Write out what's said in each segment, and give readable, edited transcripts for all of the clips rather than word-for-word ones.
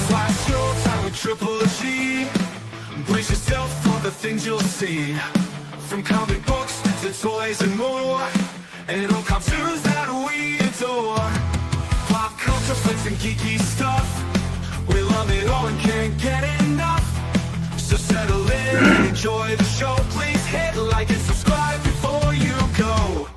Flash your time with Triple G. Brace yourself for the things you'll see. From comic books to toys and more. And all cartoons that we adore. Pop culture, flicks, and geeky stuff. We love it all and can't get enough. So settle in and enjoy the show. Please hit like and subscribe before you go.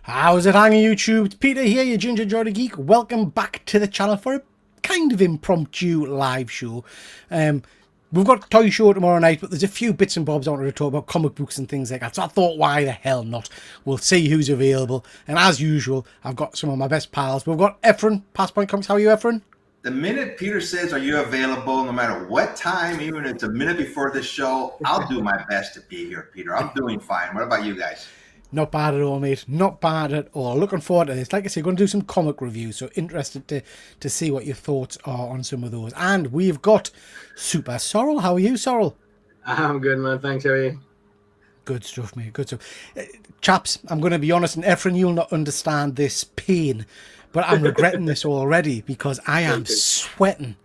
How's it hanging, YouTube? It's Peter here, your Ginger Jordy Geek. Welcome back to the channel for a kind of impromptu live show. We've got a toy show tomorrow night, but there's a few bits and bobs I wanted to talk about, comic books and things like that. So I thought, why the hell not? We'll see who's available. And as usual, I've got some of my best pals. We've got Efren, Passpoint Comics. How are you, Efren? The minute Peter says, are you available, no matter what time, even if it's a minute before the show, I'll do my best to be here, Peter. I'm doing fine. What about you guys? Not bad at all, mate. Not bad at all. Looking forward to this. Like I said, going to do some comic reviews, so interested to see what your thoughts are on some of those. And we've got Super Sorrel. How are you, Sorrel? I'm good, man. Thanks. How are you? Good stuff, mate. Good stuff. Chaps, I'm going to be honest, and Efren, you'll not understand this pain, but I'm regretting this already because I am sweating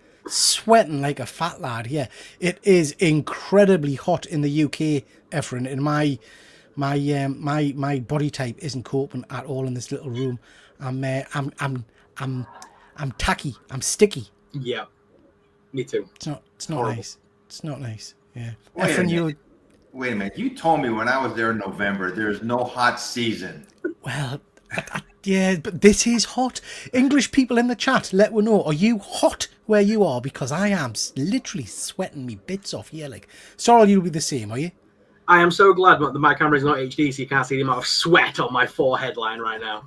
like a fat lad here. It is incredibly hot in the UK, Efren, in my body type isn't coping at all in this little room. I'm tacky. I'm sticky. Yeah, me too. It's not Horrible. nice. It's not nice. Yeah. Wait a minute. You told me when I was there in November, there's no hot season. Well, yeah, but this is hot. English people in the chat, let me know. Are you hot where you are? Because I am literally sweating me bits off here. Like, Sorrel, you'll be the same, are you? I am so glad that my camera is not HD, so you can't see the amount of sweat on my forehead line right now.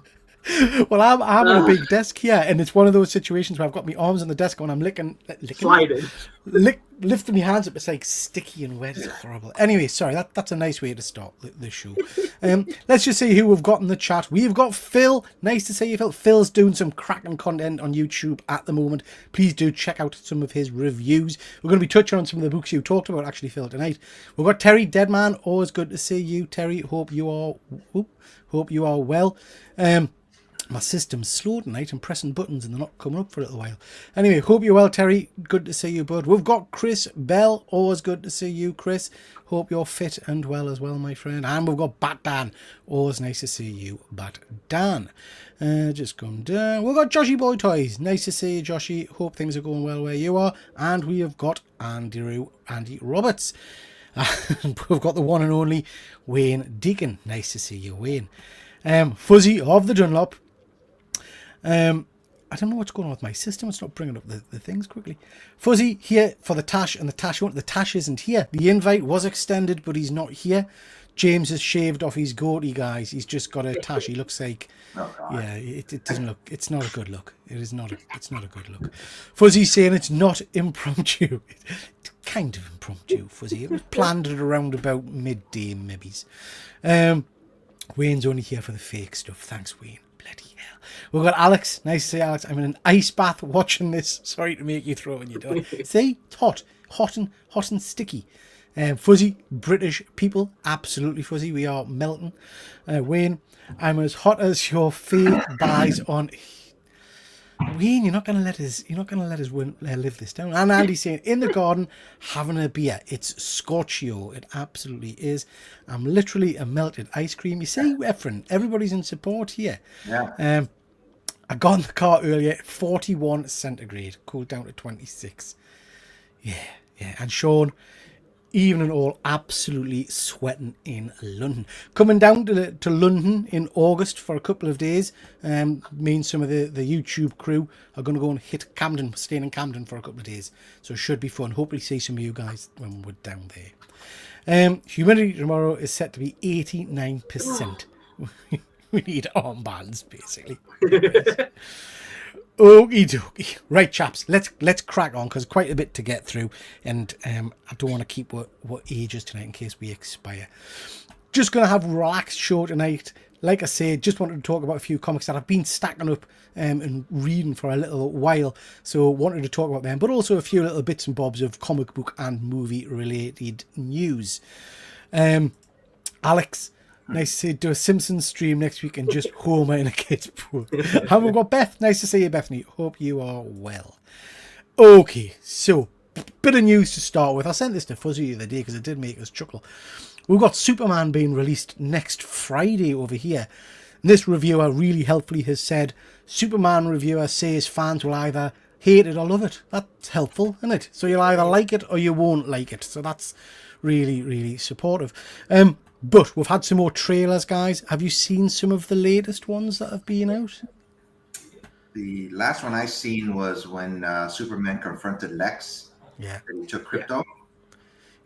Well, I'm on a big desk here, and it's one of those situations where I've got my arms on the desk and I'm lifting my hands up. It's like sticky and wet. It's horrible. Anyway, sorry, that's a nice way to start the show. Let's just see who we've got in the chat. We've got Phil. Nice to see you, Phil. Phil's doing some cracking content on YouTube at the moment. Please do check out some of his reviews. We're going to be touching on some of the books you talked about, actually, Phil, tonight. We've got Terry Deadman. Always good to see you, Terry. Hope you are well. My system's slow tonight. I'm pressing buttons and they're not coming up for a little while. Anyway, hope you're well, Terry. Good to see you, bud. We've got Chris Bell. Always good to see you, Chris. Hope you're fit and well as well, my friend. And we've got Bat Dan. Always nice to see you, Bat Dan. Just come down. We've got Joshy Boy Toys. Nice to see you, Joshy. Hope things are going well where you are. And we have got Andy Roberts. And we've got the one and only Wayne Deacon. Nice to see you, Wayne. Fuzzy of the Dunlop. I don't know what's going on with my system. It's not bringing up the things quickly. Fuzzy here for the Tash and the Tash. The Tash isn't here. The invite was extended, but he's not here. James has shaved off his goatee, guys. He's just got a Tash. He looks like, yeah, it doesn't look. It's not a good look. It's not a good look. Fuzzy's saying it's not impromptu. It's kind of impromptu, Fuzzy. It was planned at around about midday, maybe. Wayne's only here for the fake stuff. Thanks, Wayne. Bloody hell. We've got Alex. Nice to see Alex. I'm in an ice bath watching this. Sorry to make you throw when you're done. See? It's hot and sticky. Fuzzy, British people. Absolutely, Fuzzy. We are melting. Wayne, I'm as hot as your fave buys on. Wayne, you're not going to let us live this down. And Andy's saying, in the garden, having a beer. It's Scorchio. It absolutely is. I'm literally a melted ice cream. You see, Efren, everybody's in support here. Yeah. I got in the car earlier, 41 centigrade, cooled down to 26. Yeah. And Sean, even and all, absolutely sweating in London. Coming down to London in August for a couple of days. Me and some of the YouTube crew are going to go and hit Camden, staying in Camden for a couple of days. So it should be fun. Hopefully see some of you guys when we're down there. Humidity tomorrow is set to be 89%. We need armbands, basically. Okie dokie. Right, chaps, let's crack on because quite a bit to get through, and I don't want to keep what ages tonight in case we expire. Just going to have a relaxed show tonight. Like I said, just wanted to talk about a few comics that I've been stacking up and reading for a little while, so wanted to talk about them, but also a few little bits and bobs of comic book and movie related news. Alex, Nice to see you. Do a Simpsons stream next week and just Homer in a kid's pool. And we've got Beth. Nice to see you, Bethany. Hope you are well. Okay, so bit of news to start with. I sent this to Fuzzy the other day because it did make us chuckle. We've got Superman being released next Friday over here. And this reviewer really helpfully has said, Superman reviewer says fans will either hate it or love it. That's helpful, isn't it? So you'll either like it or you won't like it. So that's really, really supportive. But we've had some more trailers, guys. Have you seen some of the latest ones that have been out? The last one I seen was when Superman confronted Lex. Yeah. And he took Crypto.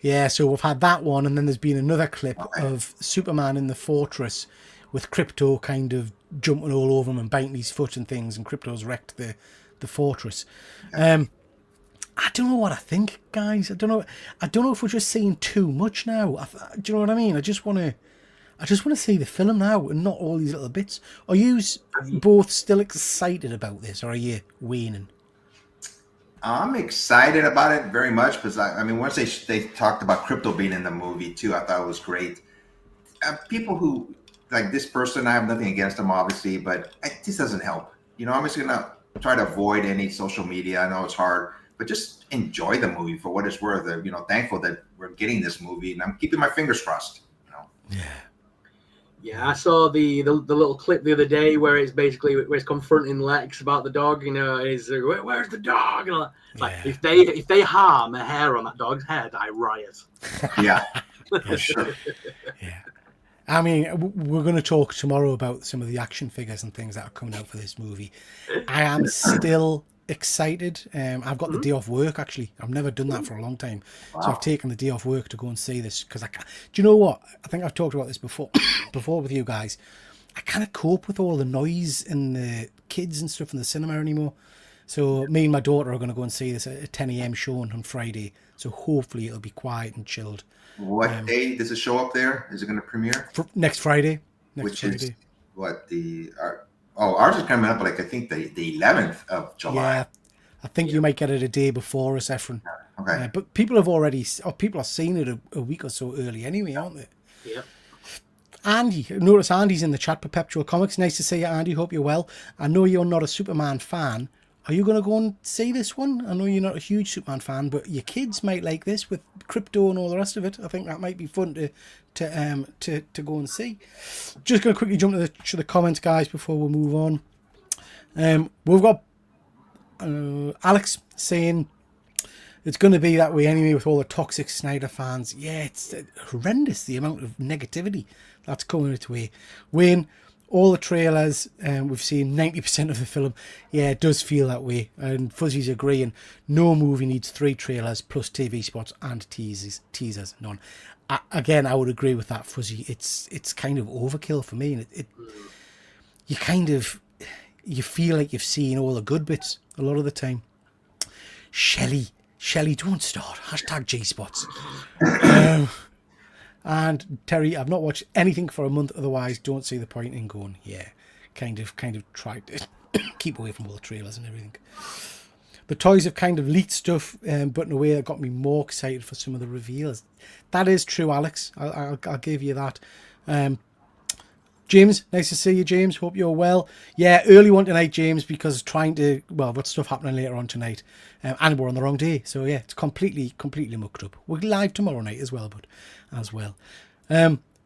Yeah, so we've had that one, and then there's been another clip of Superman in the fortress with Crypto kind of jumping all over him and biting his foot and things, and Crypto's wrecked the fortress. I don't know what I think, guys. I don't know if we're just seeing too much now. Do you know what I mean? I just want to see the film now and not all these little bits. Are you both still excited about this, or are you waning? I'm excited about it very much because I mean, once they talked about Crypto being in the movie too, I thought it was great. People who like this person, I have nothing against them, obviously, but this doesn't help. You know, I'm just gonna try to avoid any social media. I know it's hard, but just enjoy the movie for what it's worth. You know, thankful that we're getting this movie, and I'm keeping my fingers crossed. You know. Yeah. Yeah, I saw the little clip the other day where it's basically where it's confronting Lex about the dog. You know, he's like, "Where's the dog?" And like, if they harm a hair on that dog's head, I riot. Yeah, for sure. Yeah. I mean, we're going to talk tomorrow about some of the action figures and things that are coming out for this movie. I am still excited. I've got the day off work, actually. I've never done that for a long time. Wow. So I've taken the day off work to go and see this because do you know what? I think I've talked about this before with you guys. I can't cope with all the noise and the kids and stuff in the cinema anymore. So me and my daughter are going to go and see this at 10 a.m. showing on Friday. So hopefully it'll be quiet and chilled. What day does it show up there? Is it going to premiere? Next Friday. Which Friday. Is what ours is coming up like I think the 11th of July. Yeah, I think you might get it a day before us, Ephraim. Okay. But people are seeing it a week or so early anyway, aren't they? Yep. Andy, notice Andy's in the chat, Perpetual Comics. Nice to see you, Andy. Hope you're well. I know you're not a Superman fan. Are you going to go and see this one? I know you're not a huge Superman fan, but your kids might like this with Crypto and all the rest of it. I think that might be fun to go and see. Just going to quickly jump to the comments, guys, before we move on. We've got Alex saying it's going to be that way anyway with all the toxic Snyder fans. Yeah, it's horrendous, the amount of negativity that's coming its way. Wayne, all the trailers, we've seen 90% of the film. Yeah, it does feel that way. And Fuzzy's agreeing. No movie needs 3 trailers plus TV spots and teasers. None. I would agree with that, Fuzzy. It's kind of overkill for me. And you feel like you've seen all the good bits a lot of the time. Shelley, don't start. #G-spots. And Terry, I've not watched anything for a month, otherwise don't see the point in going, yeah, kind of tried to keep away from all the trailers and everything. The toys have kind of leaked stuff, but in a way that got me more excited for some of the reveals. That is true, Alex. I'll give you that. James, nice to see you, James. Hope you're well. Yeah, early one tonight, James, because we've got stuff happening later on tonight. And we're on the wrong day. So, yeah, it's completely mucked up. We're live tomorrow night as well,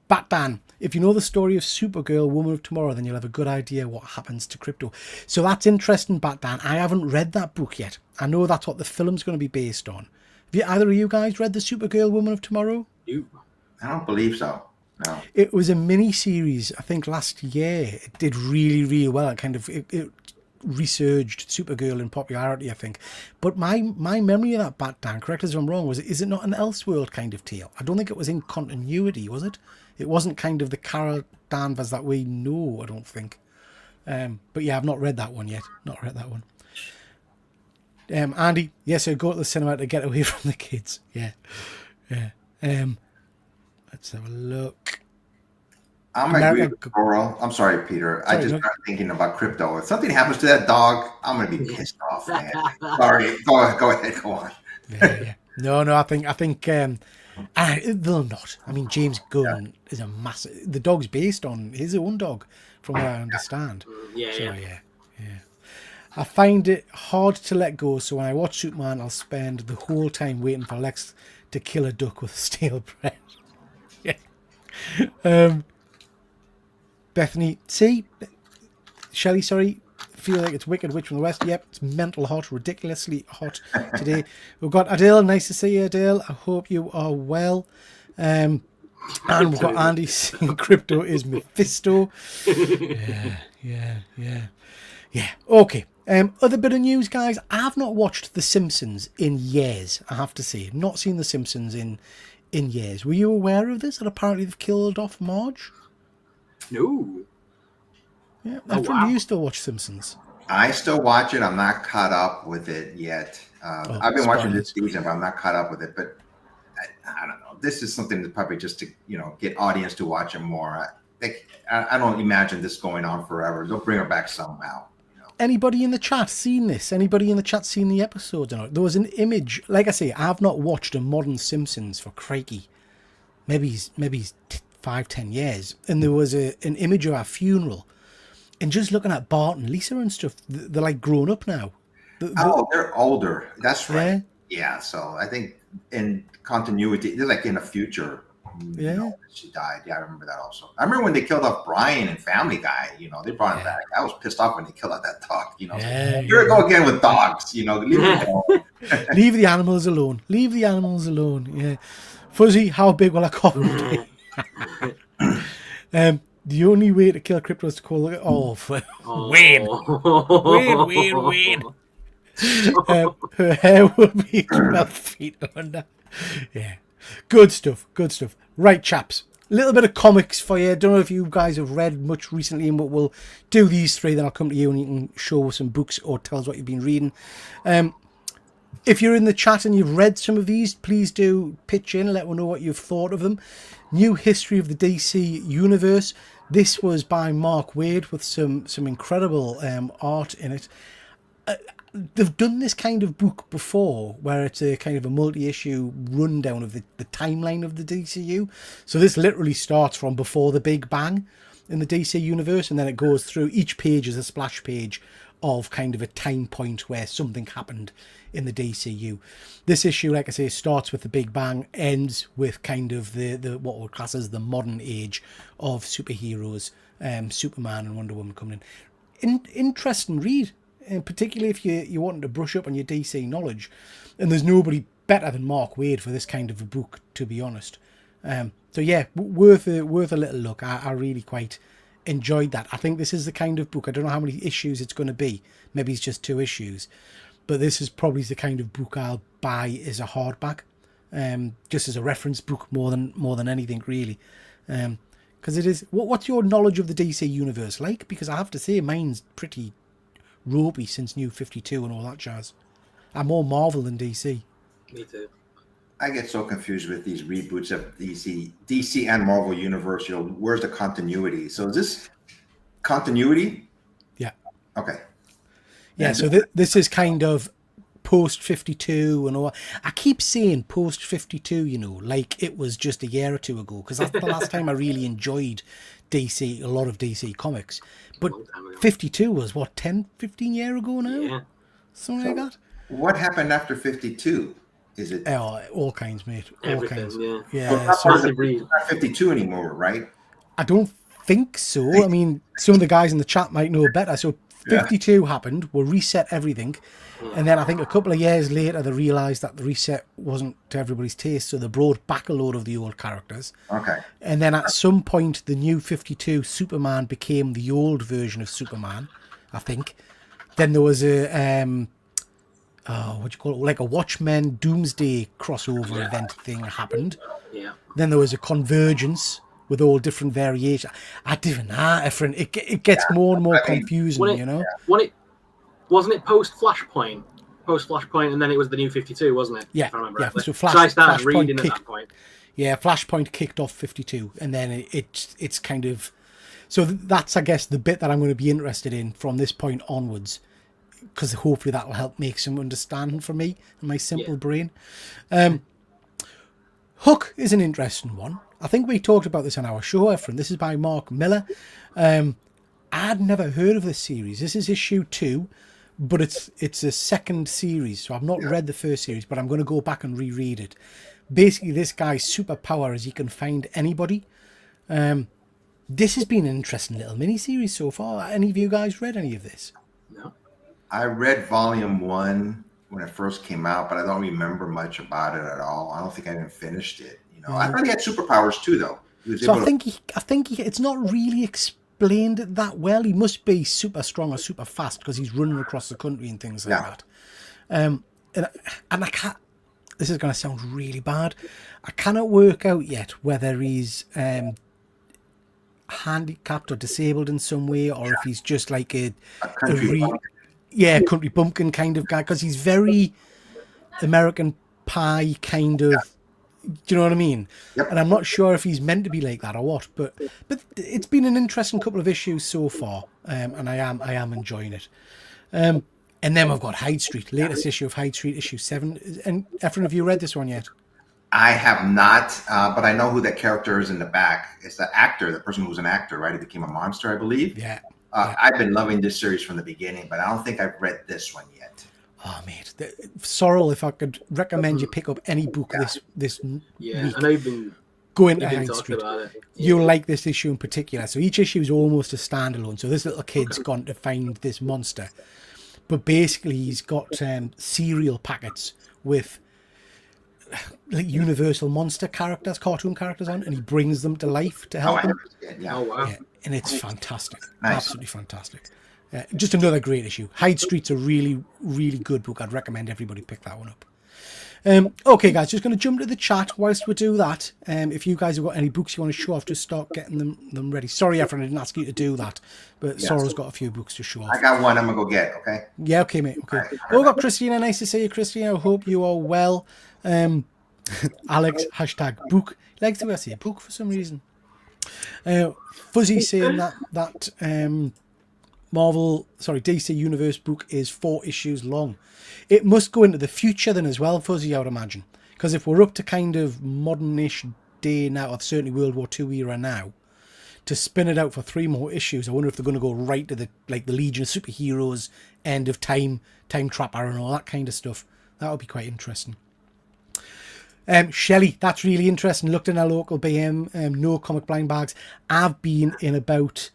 Batman. If you know the story of Supergirl, Woman of Tomorrow, then you'll have a good idea what happens to Crypto. So that's interesting, Batman. I haven't read that book yet. I know that's what the film's going to be based on. Have either of you guys read the Supergirl, Woman of Tomorrow? I don't believe so. No. It was a mini-series, I think, last year. It did really, really well. It resurged Supergirl in popularity, I think. But my memory of that Batman, correct us if I'm wrong, is it not an Elseworld kind of tale? I don't think it was in continuity, was it? It wasn't kind of the Carol Danvers that we know, I don't think. But yeah, I've not read that one yet. Andy, yes, so go to the cinema to get away from the kids. Yeah. Let's have a look. I'm agree with Coral. I'm sorry, Peter. I just started thinking about Crypto. If something happens to that dog, I'm going to be pissed off, man. Sorry. Go ahead. Go on. Yeah. No. I think They'll not. I mean, James Gunn is a massive. The dog's based on his own dog, from what I understand. Yeah, So yeah. I find it hard to let go. So when I watch Superman, I'll spend the whole time waiting for Lex to kill a duck with stale bread. Yeah. Bethany, Shelley, sorry. Feel like it's Wicked Witch from the West. Yep, it's mental hot, ridiculously hot today. We've got Adele. Nice to see you, Adele. I hope you are well. And we've got Andy saying crypto is Mephisto. Yeah. Okay. Other bit of news, guys. I've not watched The Simpsons in years, I have to say. Not seen The Simpsons in years. Were you aware of this? That apparently they've killed off Marge? No. Yeah. Oh, Efren, wow. do you still watch Simpsons? I still watch it. I'm not caught up with it yet. I've been watching this season, but I'm not caught up with it. But I don't know. This is something that probably just to get audience to watch it more. I don't imagine this going on forever. They'll bring her back somehow. Anybody in the chat seen this? Anybody in the chat seen the episode or not? There was an image. Like I say, I've not watched a modern Simpsons for crikey. Maybe 5-10 years. And there was an image of our funeral. And just looking at Bart and Lisa and stuff, they're like grown up now. They're older. That's right. Yeah. So I think in continuity, they're like in the future. She died. Yeah, I remember that also. I remember when they killed off Brian in Family Guy. They brought him back. I was pissed off when they killed off that dog. Here we go again with dogs. Leave them alone. Leave the animals alone. Leave the animals alone. Yeah. Fuzzy, how big will I call him? The only way to kill Crypto is to call it Wayne. Her hair will be 12 feet under. Yeah. Good stuff. Right, chaps. A little bit of comics for you. Don't know if you guys have read much recently, but we'll do these three, then I'll come to you and you can show some books or tell us what you've been reading. If you're in the chat and you've read some of these, please do pitch in, let me know what you've thought of them. New History of the DC Universe. This was by Mark Waid with some incredible art in it. They've done this kind of book before where it's a kind of a multi-issue rundown of the timeline of the DCU. So this literally starts from before the Big Bang in the DC universe, and then it goes through. Each page is a splash page of kind of a time point where something happened in the DCU. This issue, like I say, starts with the Big Bang, ends with kind of the what we'll class as the modern age of superheroes, Superman and Wonder Woman coming in. Interesting read. And particularly if you wanted to brush up on your DC knowledge, and there's nobody better than Mark Waid for this kind of a book, to be honest. So yeah, worth a little look. I really quite enjoyed that. I think this is the kind of book. I don't know how many issues it's going to be. Maybe it's just 2 issues, but this is probably the kind of book I'll buy as a hardback, just as a reference book more than anything really. Because it is. What's your knowledge of the DC universe like? Because I have to say, mine's pretty ropey since New 52 and all that jazz. I'm more Marvel than DC. Me too. I get so confused with these reboots of DC and Marvel Universe. Where's the continuity? So is this continuity? Yeah. Okay. Yeah. So this is kind of post 52 and all. I keep saying post 52, like it was just a year or two ago, because that's the last time I really enjoyed DC, a lot of DC comics. But 52 was what, 10, 15 years ago now? Yeah. Something like that. What happened after 52? Is it all kinds, mate? All Everything, kinds. yeah. Yeah. So it's not 52 anymore, right? I don't think so. I mean, some of the guys in the chat might know better. So 52 happened, we'll reset everything. And then I think a couple of years later, they realised that the reset wasn't to everybody's taste, so they brought back a load of the old characters. Okay. And then at some point, the New 52 Superman became the old version of Superman, I think. Then there was a, like a Watchmen Doomsday crossover event thing happened. Yeah. Then there was a convergence with all different variations. I don't know, it gets more and more confusing, Wasn't it post Flashpoint, and then it was the New 52, wasn't it? Yeah, if I remember yeah. correctly. So So I started Flashpoint reading at that point. Yeah, Flashpoint kicked off 52, and then it's kind of. So that's, I guess, the bit that I'm going to be interested in from this point onwards, because hopefully that will help make some understanding for me and my simple brain. Hook is an interesting one. I think we talked about this on our show, Efren. This is by Mark Miller. I'd never heard of this series. This is issue 2, but it's a second series, so I've not read the first series, but I'm going to go back and reread it. Basically, this guy's superpower is he can find anybody. This has been an interesting little mini-series so far. Any of you guys read any of this? No. I read volume 1 when it first came out, but I don't remember much about it at all. I don't think I even finished it. I thought he had superpowers too, though. So I think it's not really explained that well. He must be super strong or super fast because he's running across the country and things like that. And I can't. This is going to sound really bad. I cannot work out yet whether he's handicapped or disabled in some way, or if he's just like a country bumpkin kind of guy, because he's very American Pie kind of. Do you know what I mean? Yep. And I'm not sure if he's meant to be like that or what, but it's been an interesting couple of issues so far, and I am enjoying it. And then we've got Hyde Street, latest issue of Hyde Street, issue 7. And Efren, have you read this one yet? I have not, but I know who that character is in the back. It's the actor, the person who's an actor, right? He became a monster, I believe. Yeah. I've been loving this series from the beginning, but I don't think I've read this one yet. Oh, mate. Sorrel, if I could recommend you pick up any book this week, I know you've been Hyde Street. About it. Yeah. You'll like this issue in particular. So each issue is almost a standalone. So this little kid's gone to find this monster. But basically, he's got cereal packets with like Universal monster characters, cartoon characters on, and he brings them to life to help them. Oh, wow. Yeah, and it's fantastic. Nice. Absolutely fantastic. Just another great issue. Hyde Street's a really, really good book. I'd recommend everybody pick that one up. Okay, guys, just going to jump to the chat whilst we do that. If you guys have got any books you want to show off, just start getting them ready. Sorry, Efren, I didn't ask you to do that, but Sorrel's got a few books to show off. I got one I'm going to go get, okay? Yeah, okay, mate. Okay. Right. Oh, we've got Christina. Nice to see you, Christina. I hope you are well. Alex, hashtag book. He likes the way I say book for some reason. Fuzzy saying that DC Universe book is 4 issues long. It must go into the future then as well, Fuzzy, I would imagine. Because if we're up to kind of modern-ish day now, or certainly World War II era now, to spin it out for 3 more issues, I wonder if they're going to go right to the Legion of Superheroes, end of time trapper and all that kind of stuff. That would be quite interesting. Shelley, that's really interesting. Looked in our local BM, no comic blind bags. I've been in about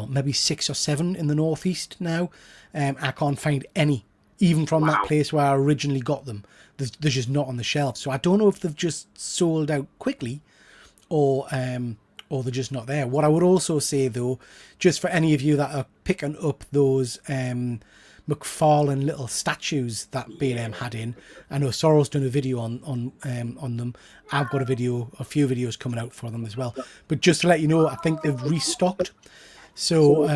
maybe 6 or 7 in the northeast now. I can't find any, even from that place where I originally got them. They're just not on the shelf. So I don't know if they've just sold out quickly, or they're just not there. What I would also say though, just for any of you that are picking up those McFarlane little statues that B&M had in, I know Sorrel's done a video on them. I've got a few videos coming out for them as well. But just to let you know, I think they've restocked. So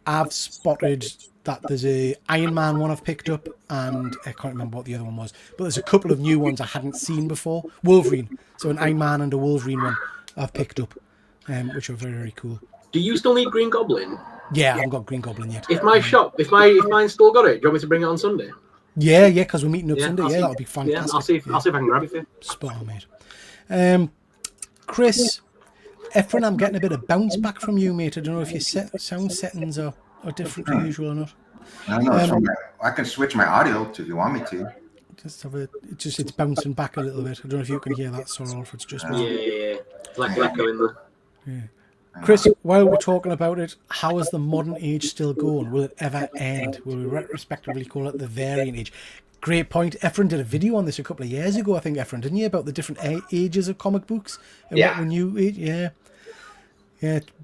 I've spotted that there's a Iron Man one I've picked up, and I can't remember what the other one was, but there's a couple of new ones I hadn't seen before. Wolverine, so an Iron Man and a Wolverine one I've picked up, which are very, very cool. Do you still need Green Goblin? Yeah, I haven't got Green Goblin yet. If mine still got it, do you want me to bring it on Sunday? Yeah, because we're meeting up Sunday. Yeah, that'll be fantastic. Yeah, I'll see if I can grab it for you. Spot on, mate. Chris, Efren, I'm getting a bit of bounce back from you, mate. I don't know if your sound settings are different to usual or not. I don't know. I can switch my audio if you want me to. It's bouncing back a little bit. I don't know if you can hear that, Sorrel, if it's just me. Yeah. Like echo in there. Yeah. Chris, while we're talking about it, how is the modern age still going? Will it ever end? Will we retrospectively call it the variant age? Great point. Efren did a video on this a couple of years ago, I think, Efren, didn't you? About the different ages of comic books. And what the new age. Yeah.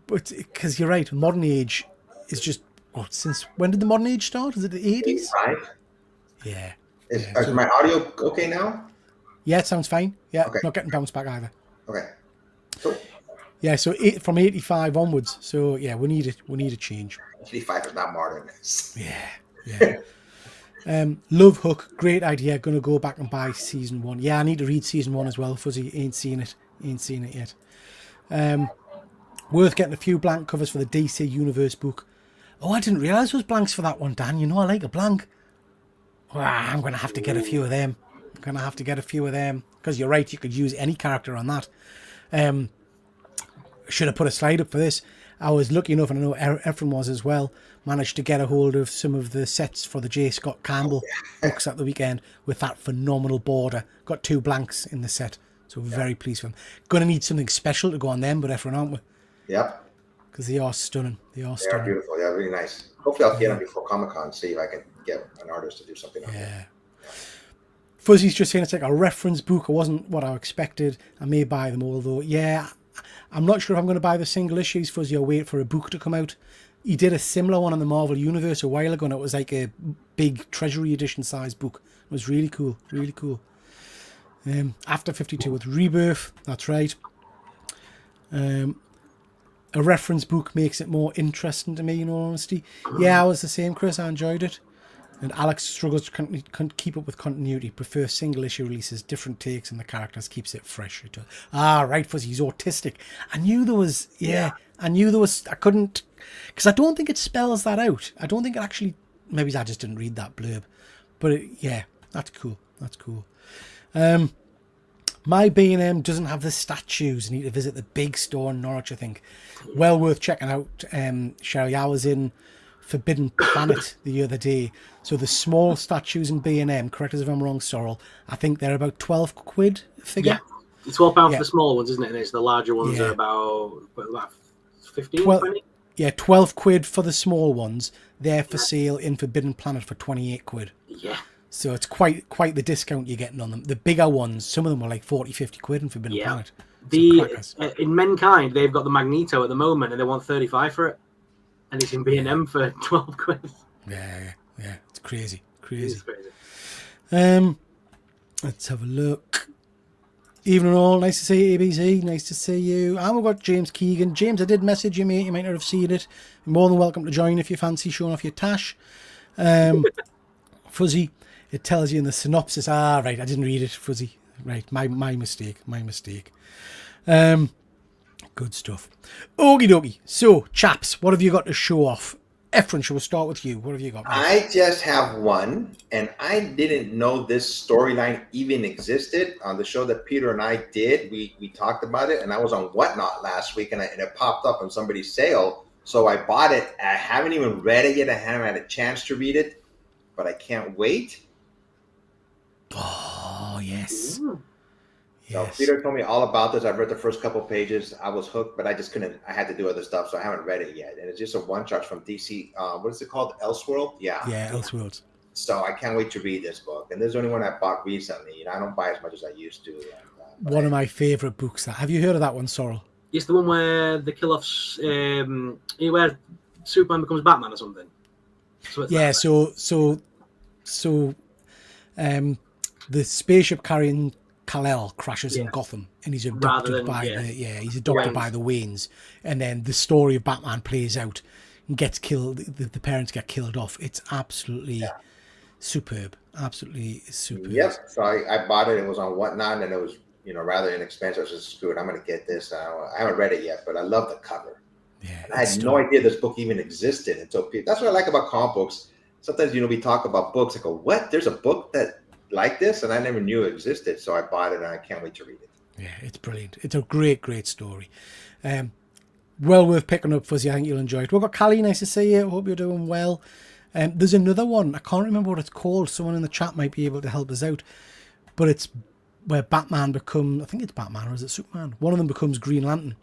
But because you're right, modern age is just since when did the modern age start? Is it the 80s? Right. Yeah. Is my audio okay now? Yeah, it sounds fine. Yeah, okay. Not getting bounced back either. Okay. Cool. Yeah, so from 85 onwards. So yeah, we need a change. 85 is not modern. Yeah. Love Hook, great idea. Gonna go back and buy season 1. Yeah, I need to read season 1 as well. Fuzzy ain't seen it yet. Worth getting a few blank covers for the DC Universe book. Oh, I didn't realise there was blanks for that one, Dan. You know I like a blank. I'm gonna have to get a few of them. I'm gonna have to get a few of them because you're right. You could use any character on that. Should have put a slide up for this. I was lucky enough, and I know Efren was as well, managed to get a hold of some of the sets for the J. Scott Campbell books at the weekend with that phenomenal border. Got 2 blanks in the set, so very pleased with them. Going to need something special to go on them, but Efren, aren't we? Yep. Because they are stunning. They are They are stunning. beautiful. They're really nice. Hopefully, I'll get them before Comic-Con, see if I can get an artist to do something on them. Fuzzy's just saying it's like a reference book. It wasn't what I expected. I may buy them, although, I'm not sure if I'm going to buy the single issues. Fuzzy, I'll wait for a book to come out. He did a similar one in the Marvel Universe a while ago, and it was like a big Treasury Edition size book. It was really cool, really cool. After 52 with Rebirth, that's right. A reference book makes it more interesting to me, in all honesty. Yeah, I was the same, Chris. I enjoyed it. And Alex struggles to keep up with continuity, prefers single issue releases, different takes, and the characters, keeps it fresh. Right, Fuzzy, he's autistic. I knew there was, I couldn't, because I don't think it spells that out. I don't think it actually, maybe I just didn't read that blurb. But that's cool. That's cool. My B&M doesn't have the statues. I need to visit the big store in Norwich, I think. Well worth checking out, Sherry. I was in Forbidden Planet the other day. So the small statues in B&M, correct us if I'm wrong, Sorrel, I think they're about 12 quid a figure. Yeah, it's £12 for the small ones, isn't it? And it's the larger ones are about 15, 20? Yeah, 12 quid for the small ones. They're for sale in Forbidden Planet for 28 quid. Yeah. So it's quite the discount you're getting on them. The bigger ones, some of them were like 40, 50 quid in Forbidden Planet. In Mankind, they've got the Magneto at the moment, and they want 35 for it. And it's in B&M for 12 quid. Yeah. It's crazy. It's crazy. Let's have a look. Evening all. Nice to see you, ABC. Nice to see you. And we've got James Keegan. James, I did message you, mate. You might not have seen it. You're more than welcome to join if you fancy showing off your tash. Fuzzy, it tells you in the synopsis. Right. I didn't read it, Fuzzy. Right. My mistake. Good stuff. Okie dokie. So, chaps, what have you got to show off? Efren, shall we start with you? What have you got? I just have one, and I didn't know this storyline even existed. On the show that Peter and I did, we talked about it, and I was on Whatnot last week, and it popped up on somebody's sale, so I bought it. I haven't even read it yet. I haven't had a chance to read it, but I can't wait. Oh, yes. So Peter told me all about this. I've read the first couple pages. I was hooked, but I just couldn't. I had to do other stuff, so I haven't read it yet. And it's just a one-shot from DC. What is it called? Elseworld? Yeah, Elseworlds. So I can't wait to read this book. And this is the only one I bought recently. I don't buy as much as I used to. One of my favourite books. Have you heard of that one, Sorrel? It's the one where they kill off, where Superman becomes Batman or something. So the spaceship carrying Kal-El crashes in Gotham, and he's adopted by the Waynes, and then the story of Batman plays out and gets killed. The parents get killed off. It's absolutely superb. Absolutely superb. Yep. So I bought it. It was on Whatnot, and it was rather inexpensive. I was just screw it. I'm going to get this. I haven't read it yet, but I love the cover. Yeah, I had no idea this book even existed until people. That's what I like about comic books. Sometimes we talk about books. I go, what? There's a book that like this, and I never knew it existed. So I bought it, and I can't wait to read it. Yeah, it's brilliant. It's a great story. Well worth picking up, Fuzzy. I think you'll enjoy it. We've got Callie. Nice to see you. Hope you're doing well. There's another one. I can't remember what it's called. Someone in the chat might be able to help us out. But it's where Batman becomes, I think it's Batman, or is it Superman? One of them becomes Green Lantern.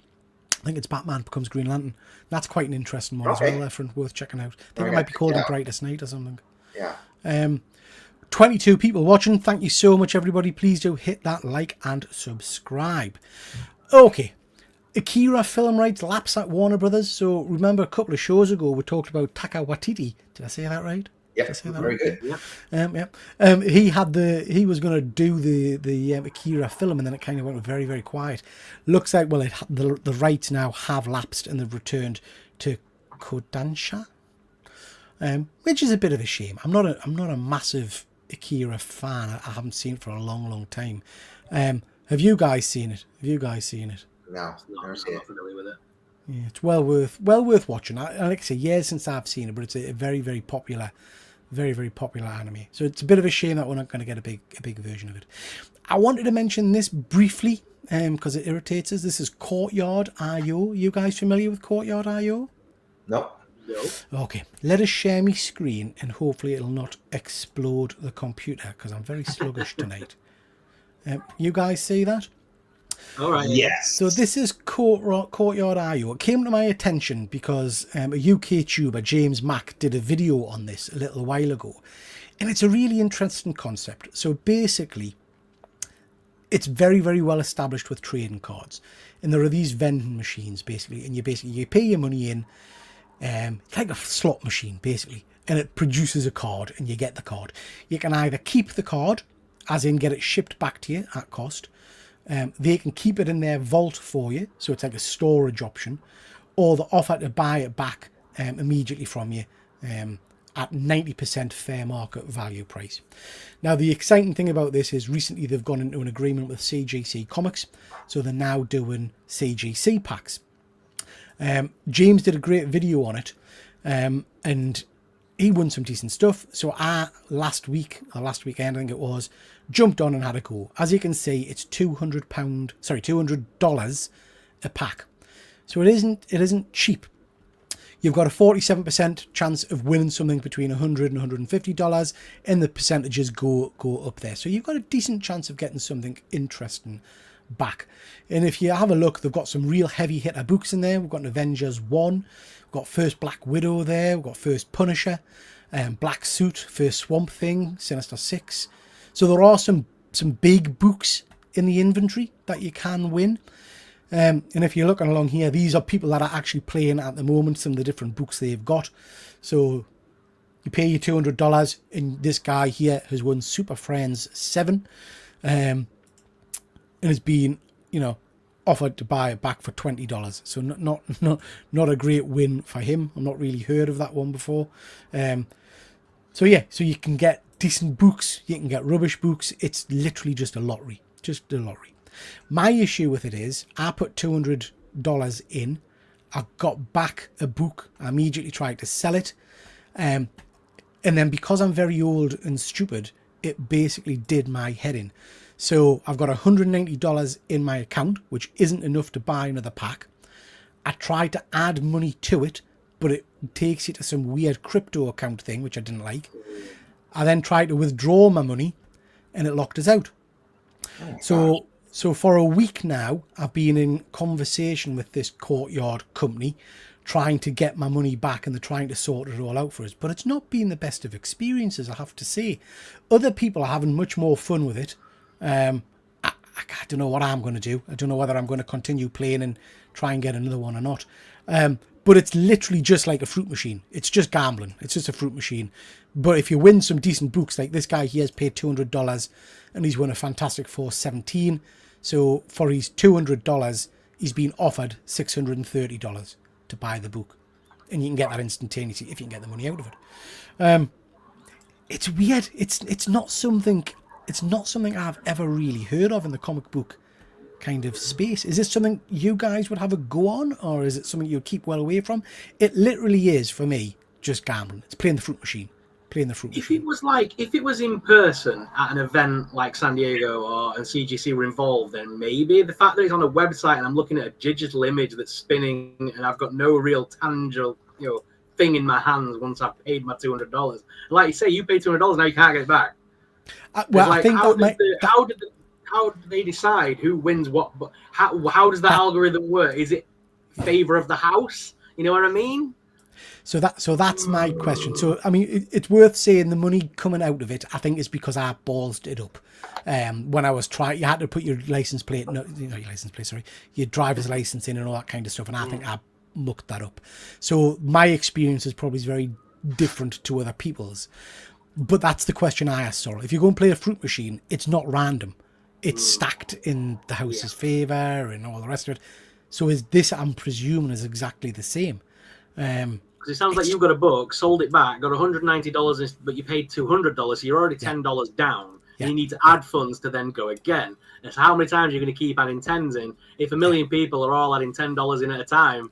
I think it's Batman becomes Green Lantern. That's quite an interesting one as well, Efren. Worth checking out. I think it might be called The Brightest Night or something. Yeah. 22 people watching. Thank you so much, everybody. Please do hit that like and subscribe. Okay. Akira film rights lapse at Warner Brothers. So remember a couple of shows ago we talked about Taika Waititi. Did I say that right? Yeah, very good. He was going to do the Akira film, and then it kind of went very, very quiet. Looks like the rights now have lapsed and they've returned to Kodansha, which is a bit of a shame. I'm not a massive Akira fan. I haven't seen it for a long, long time. Have you guys seen it? No, I'm not familiar with it. Yeah, it's well worth watching. Like I say, years since I've seen it, but it's a very, very popular Very, very popular anime. So it's a bit of a shame that we're not going to get a big version of it. I wanted to mention this briefly because it irritates us. This is Courtyard.io. You guys familiar with Courtyard.io? Nope. No. Okay, let us share my screen and hopefully it'll not explode the computer because I'm very sluggish tonight. You guys see that? All right. Yes. So this is Courtyard.io. It came to my attention because a UK tuber, James Mack, did a video on this a little while ago. And it's a really interesting concept. So basically, it's very, very well established with trading cards. And there are these vending machines, basically. And you pay your money in, like a slot machine, basically. And it produces a card and you get the card. You can either keep the card, as in get it shipped back to you at cost. They can keep it in their vault for you, so it's like a storage option, or the offer to buy it back immediately from you at 90% fair market value price. Now, the exciting thing about this is recently they've gone into an agreement with CGC Comics, so they're now doing CGC packs. James did a great video on it, and he won some decent stuff. So I last weekend, I think it was, jumped on and had a go. As you can see, it's $200 a pack. So it isn't cheap. You've got a 47% chance of winning something between $100 and $150, and the percentages go up there. So you've got a decent chance of getting something interesting back. And if you have a look, they've got some real heavy hitter books in there. We've got an Avengers 1, we've got First Black Widow there, we've got First Punisher, Black Suit, First Swamp Thing, Sinister 6. So there are some big books in the inventory that you can win. And if you're looking along here, these are people that are actually playing at the moment, some of the different books they've got. So you pay your $200, and this guy here has won Super Friends 7. And has been, offered to buy it back for $20. So not a great win for him. I've not really heard of that one before. So you can get decent books, you can get rubbish books. It's literally just a lottery. My issue with it is I put $200 in, I got back a book, I immediately tried to sell it, and then because I'm very old and stupid, it basically did my head in. So I've got $190 in my account, which isn't enough to buy another pack. I tried to add money to it, but it takes you to some weird crypto account thing, which I didn't like. I then tried to withdraw my money, and it locked us out. So for a week now, I've been in conversation with this Courtyard company, trying to get my money back, and they're trying to sort it all out for us. But it's not been the best of experiences, I have to say. Other people are having much more fun with it. I don't know what I'm going to do. I don't know whether I'm going to continue playing and try and get another one or not. But it's literally just like a fruit machine. It's just gambling. It's just a fruit machine. But if you win some decent books, like this guy here has paid $200 and he's won a Fantastic Four 17. So for his $200, he's been offered $630 to buy the book. And you can get that instantaneously if you can get the money out of it. It's weird. It's not something I've ever really heard of in the comic book kind of space. Is this something you guys would have a go on, or is it something you'd keep well away from? It literally is, for me, just gambling. It's playing the fruit machine. If it was in person at an event like San Diego and CGC were involved, then maybe. The fact that it's on a website and I'm looking at a digital image that's spinning and I've got no real tangible, thing in my hands once I've paid my $200. Like you say, you pay $200, now you can't get it back. I think how do they decide who wins what? How does the algorithm work? Is it favor of the house? You know what I mean? So that's my question. So I mean, it's worth saying the money coming out of it, I think, is because I ballsed it up. When I was trying, you had to put your your driver's license in and all that kind of stuff, and I think I mucked that up. So my experience is probably very different to other people's. But that's the question I asked Sorrel. If you go and play a fruit machine, it's not random. It's stacked in the house's favour and all the rest of it. So is this, I'm presuming, is exactly the same. Because it sounds like you've got a book, sold it back, got $190, but you paid $200, so you're already $10 down. And you need to add funds to then go again. And so how many times are you going to keep adding tens in? If a million people are all adding $10 in at a time,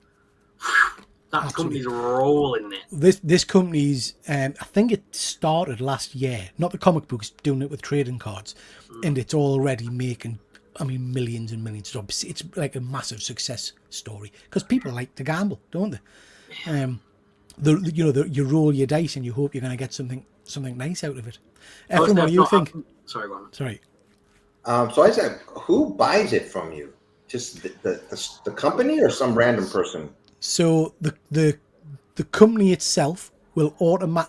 That company's rolling it. This company's, I think it started last year. Not the comic books, doing it with trading cards, and it's already making, I mean, millions and millions of dollars. It's like a massive success story because people like to gamble, don't they? You roll your dice and you hope you're going to get something nice out of it. Efren, what do you think? Sorry, go on. Sorry. So I said, who buys it from you? Just the company or some random person? So the company itself will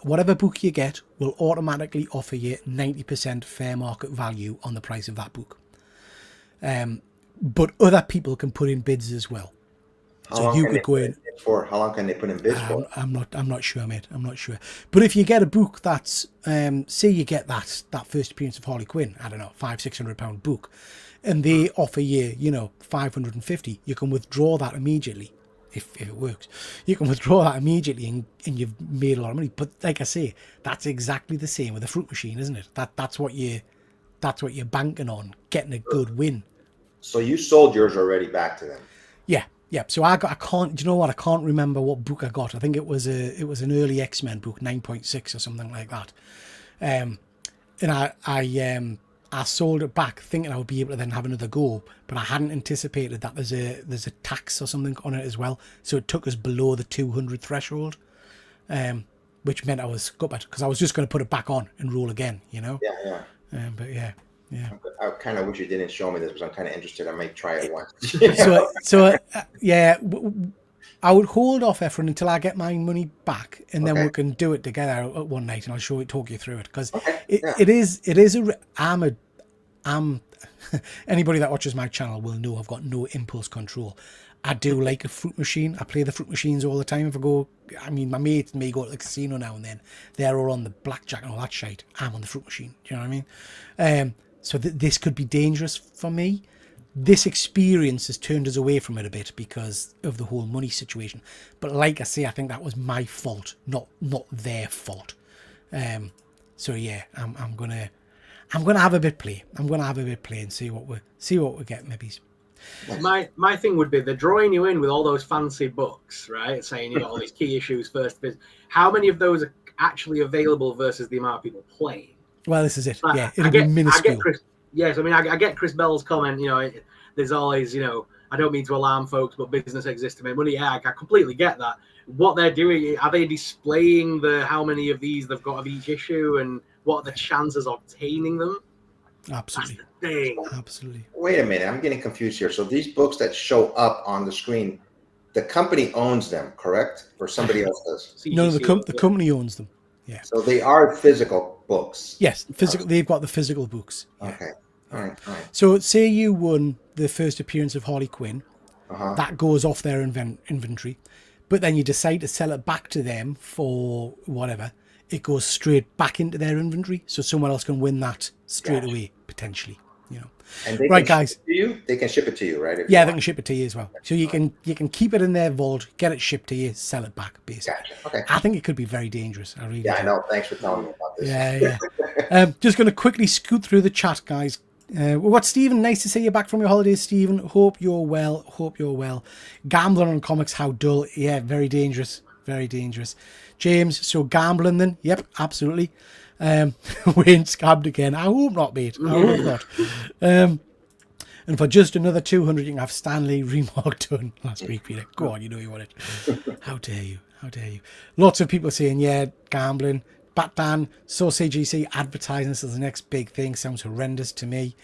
whatever book you get will automatically offer you 90% fair market value on the price of that book. But other people can put in bids as well. So you could go in for how long can they put in bids for? I'm not sure, mate. I'm not sure. But if you get a book that's say you get that first appearance of Harley Quinn, I don't know, £500-600 book, and they offer you, $550, you can withdraw that immediately. If it works, you can withdraw that immediately and you've made a lot of money. But like I say, that's exactly the same with a fruit machine, isn't it? That's what you're banking on, getting a good win. So you sold yours already back to them? Yeah. So I can't. Do you know what? I can't remember what book I got. I think it was an early X-Men book, 9.6 or something like that. And I sold it back thinking I would be able to then have another go, but I hadn't anticipated that there's a tax or something on it as well. So it took us below the 200 threshold, which meant I was gutted because I was just going to put it back on and roll again, Yeah. But yeah. I kind of wish you didn't show me this because I'm kind of interested. I might try it once. I would hold off, Efren, until I get my money back, and then we can do it together one night, and I'll talk you through it because I'm anybody that watches my channel will know I've got no impulse control. I do like a fruit machine. I play the fruit machines all the time. My mates may go to the casino now and then. They're all on the blackjack and all that shite. I'm on the fruit machine. Do you know what I mean? So this could be dangerous for me. This experience has turned us away from it a bit because of the whole money situation. But like I say, I think that was my fault, not their fault. So yeah, I'm gonna have a bit play. I'm gonna have a bit play and see what we get maybe. My thing would be they're drawing you in with all those fancy books, right? Saying you got all these key issues first. How many of those are actually available versus the amount of people playing? Well, this is it. Yeah, it'll be minuscule. I get Chris Bell's comment. There's always, I don't mean to alarm folks, but business exists to make money. Yeah, I completely get that. What they're doing, are they displaying how many of these they've got of each issue and what are the chances of obtaining them? Absolutely. That's the thing. Absolutely. Wait a minute, I'm getting confused here. So these books that show up on the screen, the company owns them, correct? Or somebody else does? No, the company owns them. Yeah. So they are physical books. Yes, physical. They've got the physical books. Yeah. Okay. All right. So say you won the first appearance of Harley Quinn. That goes off their inventory. But then you decide to sell it back to them for whatever. It goes straight back into their inventory. So someone else can win that straight away, potentially. And they right, can guys. Ship it to you? They can ship it to you, right? They can ship it to you as well. So you can keep it in their vault, get it shipped to you, sell it back, basically. Gotcha. Okay. I think it could be very dangerous. I really do. I know. Thanks for telling me about this. Yeah. Just going to quickly scoot through the chat, guys. We've got Stephen. Nice to see you back from your holidays, Stephen. Hope you're well. Gambling on comics, how dull. Yeah, very dangerous. Very dangerous. James, so gambling then? Yep, absolutely. Wayne scabbed again. I hope not, mate. I hope not. And for just another 200, you can have Stanley remark done last week, Peter. Go on, you know you want it. How dare you? Lots of people saying, yeah, gambling. Batman, so CGC advertising this as the next big thing. Sounds horrendous to me.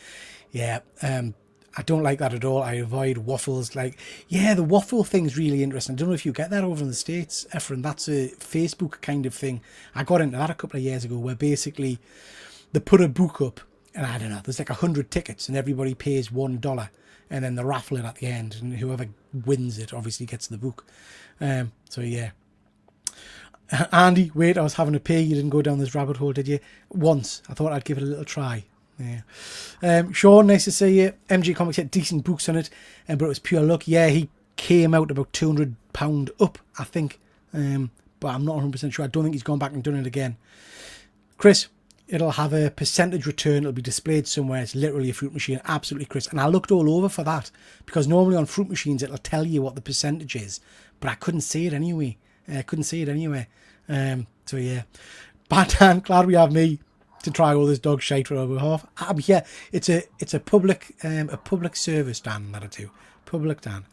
Yeah, I don't like that at all. I avoid waffles. The waffle thing's really interesting. I don't know if you get that over in the States, Efren. That's a Facebook kind of thing. I got into that a couple of years ago where basically they put a book up and I don't know, there's like 100 tickets and everybody pays $1 and then they raffle it at the end and whoever wins it obviously gets the book. So yeah. Andy, wait, I was having a pee. You didn't go down this rabbit hole, did you? Once. I thought I'd give it a little try. Yeah. Sean, nice to see you. MG Comics had decent books on it, but it was pure luck. Yeah, he came out about £200 up, I think. But I'm not 100% sure. I don't think he's gone back and done it again. Chris, It'll have a percentage return. It'll be displayed somewhere. It's literally a fruit machine, absolutely crisp. And I looked all over for that because normally on fruit machines it'll tell you what the percentage is, but I couldn't see it anyway. So yeah, Batman, glad we have me to try all this dog shite for our behalf. I'm here. It's a public service, Dan. That I do. Public Dan.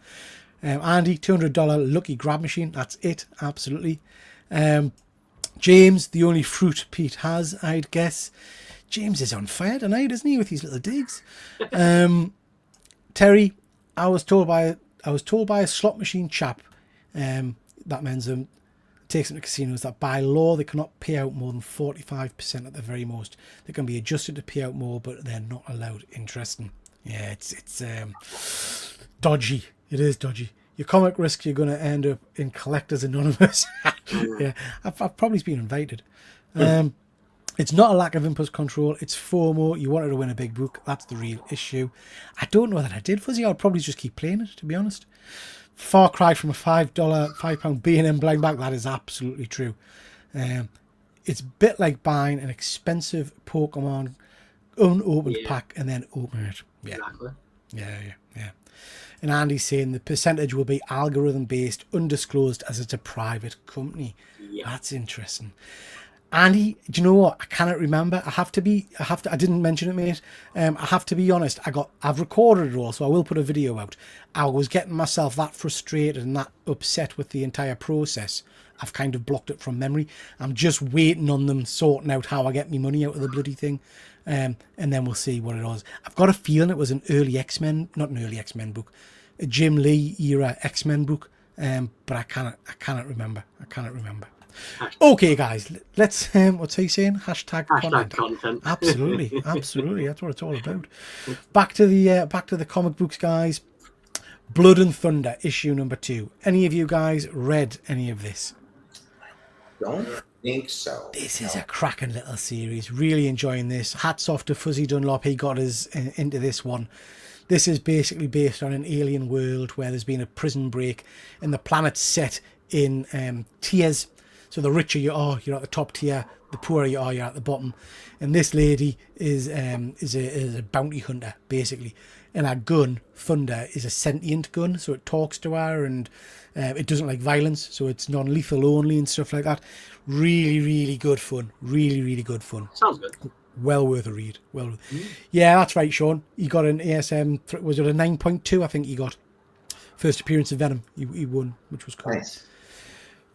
Andy, $200 lucky grab machine. That's it. Absolutely. James, the only fruit Pete has, I'd guess. James is on fire tonight, isn't he, with his little digs? Terry, I was told by a slot machine chap, that means takes them to casinos, that by law they cannot pay out more than 45% at the very most. They can be adjusted to pay out more, but they're not allowed. Interesting. Yeah, it's dodgy. It is dodgy. Your comic risk, you're going to end up in Collectors Anonymous. Yeah, I've probably been invited. It's not a lack of impulse control. It's FOMO. You wanted to win a big book. That's the real issue. I don't know that I did, Fuzzy. I'll probably just keep playing it, to be honest. Far cry from a £5 B&M blind bag. That is absolutely true. It's a bit like buying an expensive Pokemon unopened pack and then opening it. Yeah. Exactly. Yeah. And Andy's saying the percentage will be algorithm based, undisclosed, as it's a private company. Yeah. That's interesting. Andy, do you know what? I cannot remember. I didn't mention it, mate. I have to be honest. I've recorded it all, so I will put a video out. I was getting myself that frustrated and that upset with the entire process. I've kind of blocked it from memory. I'm just waiting on them sorting out how I get my money out of the bloody thing. And then we'll see what it was. I've got a feeling it was an early X-Men, not an early X-Men book, a Jim Lee era X-Men book. But I cannot remember. Okay, guys, let's what's he saying? Hashtag content. Absolutely. That's what it's all about. Back to the comic books, guys. Blood and Thunder, issue number 2. Any of you guys read any of this? Don't think so. This is a cracking little series. Really enjoying this. Hats off to Fuzzy Dunlop. He got us into this one. This is basically based on an alien world where there's been a prison break and the planet's set in tiers. So the richer you are, you're at the top tier. The poorer you are, you're at the bottom. And this lady is a bounty hunter, basically. And her gun, Thunder, is a sentient gun. So it talks to her and it doesn't like violence. So it's non-lethal only and stuff like that. Really, really good fun. Really, really good fun. Sounds good. Well worth a read. Yeah, that's right, Sean. He got an ASM, was it a 9.2? I think he got. First appearance of Venom. He won, which was cool. Nice.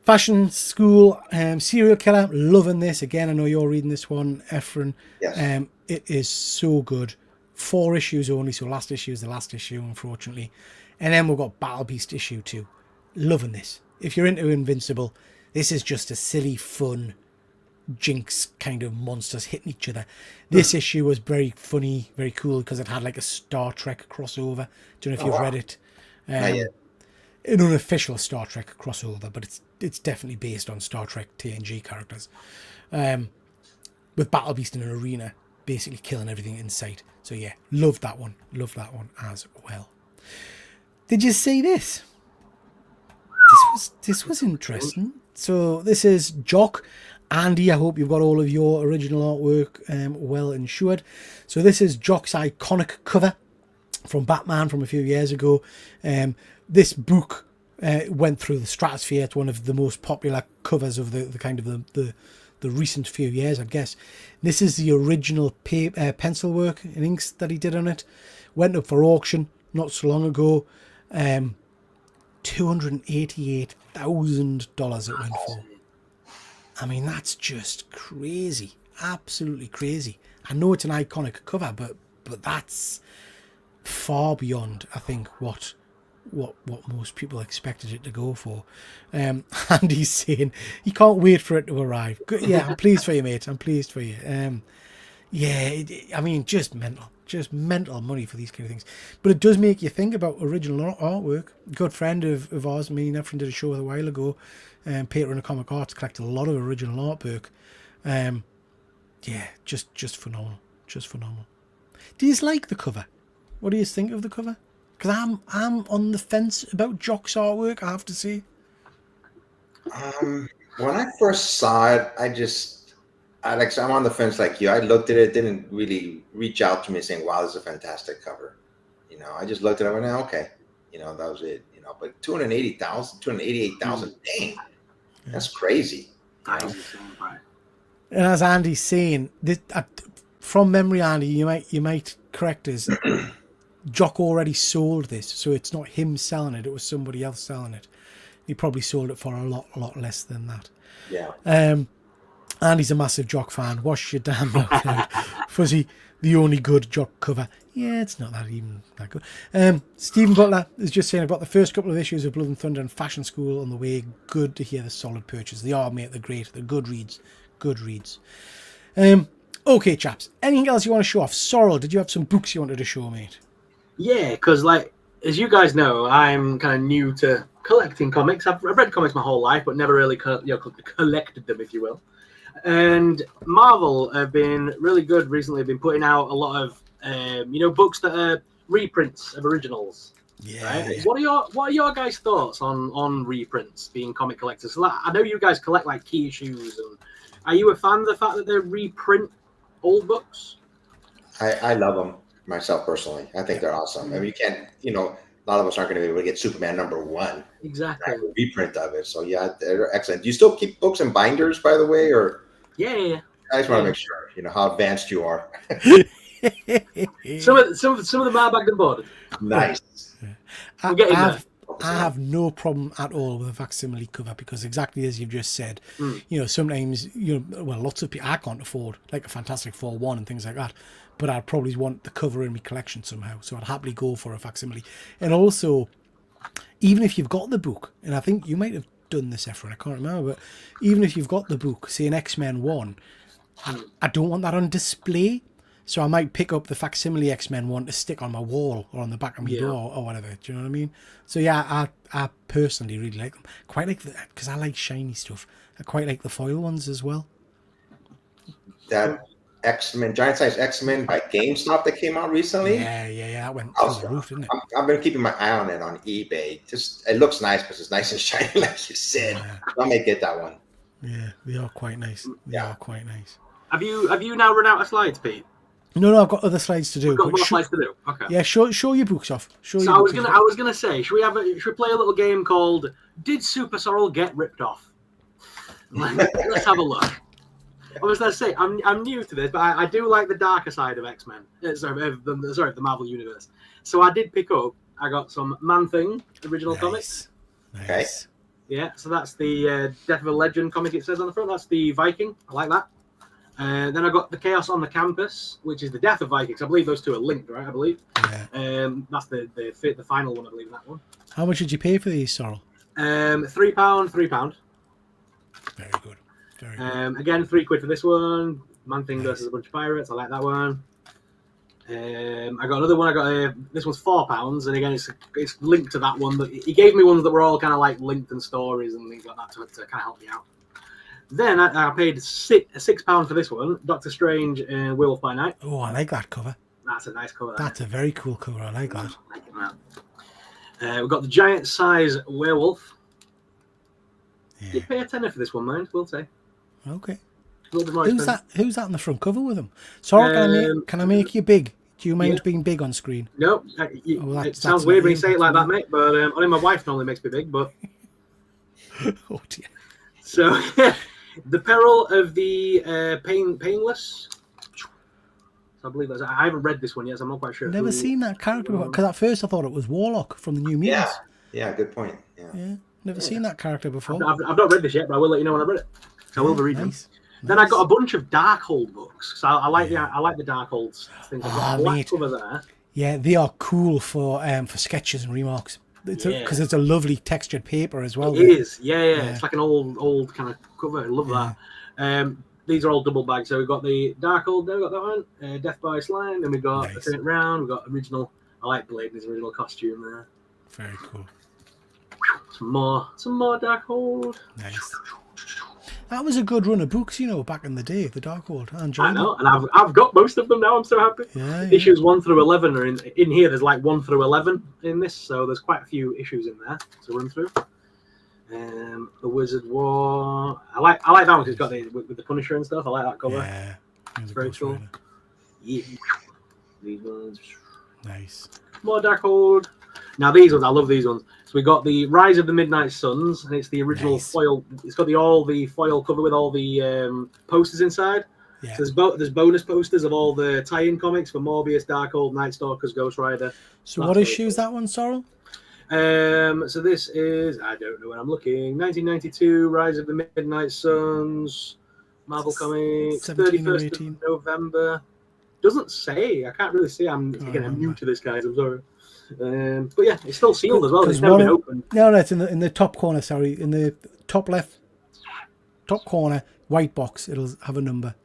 Fashion School, Serial Killer, loving this. Again, I know you're reading this one, Efren. Yes. It is so good. 4 issues only, so last issue is the last issue, unfortunately. And then we've got Battle Beast issue 2. Loving this. If you're into Invincible, this is just a silly, fun, Jinx kind of monsters hitting each other. This issue was very funny, very cool, because it had like a Star Trek crossover. Don't know if you've read it. Not yet. An unofficial Star Trek crossover, but it's definitely based on Star Trek TNG characters. With Battle Beast in an arena, basically killing everything in sight. So yeah, loved that one as well. Did you see this? This was interesting. So this is Jock. Andy, I hope you've got all of your original artwork well insured. So this is Jock's iconic cover from Batman from a few years ago. This book went through the stratosphere. It's one of the most popular covers of the kind of the recent few years, I guess. This is the original pencil work and inks that he did on it. Went up for auction not so long ago. $288,000 it went for. I mean, that's just crazy. Absolutely crazy. I know it's an iconic cover, but that's far beyond, I think, what most people expected it to go for. And he's saying he can't wait for it to arrive. Yeah, I'm pleased for you, mate. I'm pleased for you. I mean, just mental money for these kind of things. But it does make you think about original artwork. A good friend of ours, me and Efren, did a show a while ago. Peter and the Comic Arts collected a lot of original artwork. Just phenomenal. Just phenomenal. Do you like the cover? What do you think of the cover? Because I'm on the fence about Jock's artwork, I have to say. When I first saw it, Alex, I'm on the fence like you. I looked at it, didn't really reach out to me saying, "Wow, this is a fantastic cover." You know, I just looked at it and went, "Okay," you know, that was it. You know, but 288,000, dang, that's crazy. You know? Right. And as Andy's saying, this, from memory, Andy, you might correct us. Jock already sold this, so it's not him selling it. It was somebody else selling it. He probably sold it for a lot less than that. Yeah. Andy's a massive Jock fan. Wash your damn mouth out. Fuzzy, the only good Jock cover. Yeah, it's not that even that good. Stephen Butler is just saying, I've got the first couple of issues of Blood and Thunder and Fashion School on the way. Good to hear the solid purchase. They are, mate. They're great. They're good reads. Good reads. Okay, chaps. Anything else you want to show off? Sorrel, did you have some books you wanted to show, mate? Yeah, because like as you guys know, I'm kind of new to collecting comics. I've read comics my whole life, but never really collected them, if you will. And Marvel have been really good recently. They've been putting out a lot of books that are reprints of originals. Yeah. Right? What are your guys' thoughts on reprints being comic collectors? So, like, I know you guys collect like key issues, and are you a fan of the fact that they reprint old books? I love them myself personally. I think they're awesome. I mean, you can't, a lot of us aren't going to be able to get Superman #1. Exactly. Right? Reprint of it. So yeah, they're excellent. Do you still keep books in binders, by the way, or? Yeah. I just want to make sure, how advanced you are. some of them are bagged and boarded. Nice. We're getting there. I have no problem at all with a facsimile cover because exactly as you've just said, sometimes, lots of people, I can't afford like a Fantastic Four 1 and things like that, but I'd probably want the cover in my collection somehow. So I'd happily go for a facsimile. And also, even if you've got the book, and I think you might have done this, Efren, I can't remember, but even if you've got the book, say an X-Men 1, I don't want that on display. So I might pick up the facsimile X-Men 1 to stick on my wall or on the back of my door or whatever. Do you know what I mean? So yeah, I personally really like them. Quite like because I like shiny stuff. I quite like the foil ones as well. That X-Men, giant size X-Men by GameStop that came out recently. Yeah. That went through the roof, didn't it? I've been keeping my eye on it on eBay. Just it looks nice because it's nice and shiny, like you said. Yeah. I may get that one. Yeah, they are quite nice. They are quite nice. Have you now run out of slides, Pete? No, I've got other slides to do. We've got more slides to do. Okay. Yeah, show your books off. I was gonna say, should we play a little game called "Did Super Sorrel Get Ripped Off"? Let's have a look. I was going to say, I'm new to this, but I do like the darker side of X-Men. The Marvel Universe. So I did pick up. I got some Man-Thing original comics. Nice. Okay. Yeah, so that's the Death of a Legend comic. It says on the front. That's the Viking. I like that. Then I got the Chaos on the Campus, which is the Death of Vikings. I believe those two are linked, right? I believe. Yeah. That's the final one, I believe, in that one. How much did you pay for these, Sorrel? £3. Very good. Very good. Again, £3 for this one. Man-Thing versus a bunch of pirates. I like that one. I got another one. This one's £4, and again, it's linked to that one. But he gave me ones that were all kind of like linked and stories and things like that to kind of help me out. Then I paid £6 for this one, Doctor Strange and Werewolf by Night. Oh, I like that cover. That's a nice cover. That's a very cool cover. I like that. We've got the giant size werewolf. Yeah. Did pay a tenner for this one, mind? We'll say. Okay. A little bit more Who's expensive. that? Who's that on the front cover with him? Sorry, can I make you big? Do you mind being big on screen? No, it sounds weird when you say it like that, mate. But only my wife normally makes me big. But oh dear. So, the Peril of the Painless. So I believe that's. I haven't read this one yet, so I'm not quite sure. Never seen that character before. Because at first I thought it was Warlock from the New Mutants. Yeah, good point. Yeah. Never seen that character before. I've not read this yet, but I will let you know when I've read it. So I will be reading. Nice. Then I got a bunch of Darkhold books. So I like the Darkhold things. I've got a black cover there. Yeah, they are cool for sketches and remarks. Because it's a lovely textured paper as well. It is, yeah. It's like an old kind of cover. I love that. These are all double bagged. So we've got the Darkhold there, we've got that one. Death by Slime. Then we've got Turn It Round. We've got original. I like Blade in his original costume there. Very cool. Some more Darkhold. Nice. That was a good run of books, back in the day, the Darkhold. I know, and I've got most of them now. I'm so happy. Yeah. Issues 1 through 11 are in here. There's like 1 through 11 in this, so there's quite a few issues in there to run through. The Wizard War. I like that one because it's got with the Punisher and stuff. I like that cover. Yeah. It's very Ghost cool. Rider. Yeah. These ones. Nice. More Darkhold. Now these ones, I love these ones. So we got the Rise of the Midnight Suns, and it's the original Nice. foil. It's got all the foil cover with all the posters inside. Yeah. So there's bonus posters of all the tie-in comics for Morbius, Darkhold, Night Stalkers, Ghost Rider. So what issue is that one, Sorrel? So this is, I don't know when I'm looking, 1992, Rise of the Midnight Suns, Marvel Comics, 17 or 31st 18? of November. Doesn't say. I can't really see. I'm new to this, guys. I'm sorry. But yeah, it's still sealed as well. It's never been opened. No, it's in the top corner. Sorry, in the top left, top corner, white box. It'll have a number.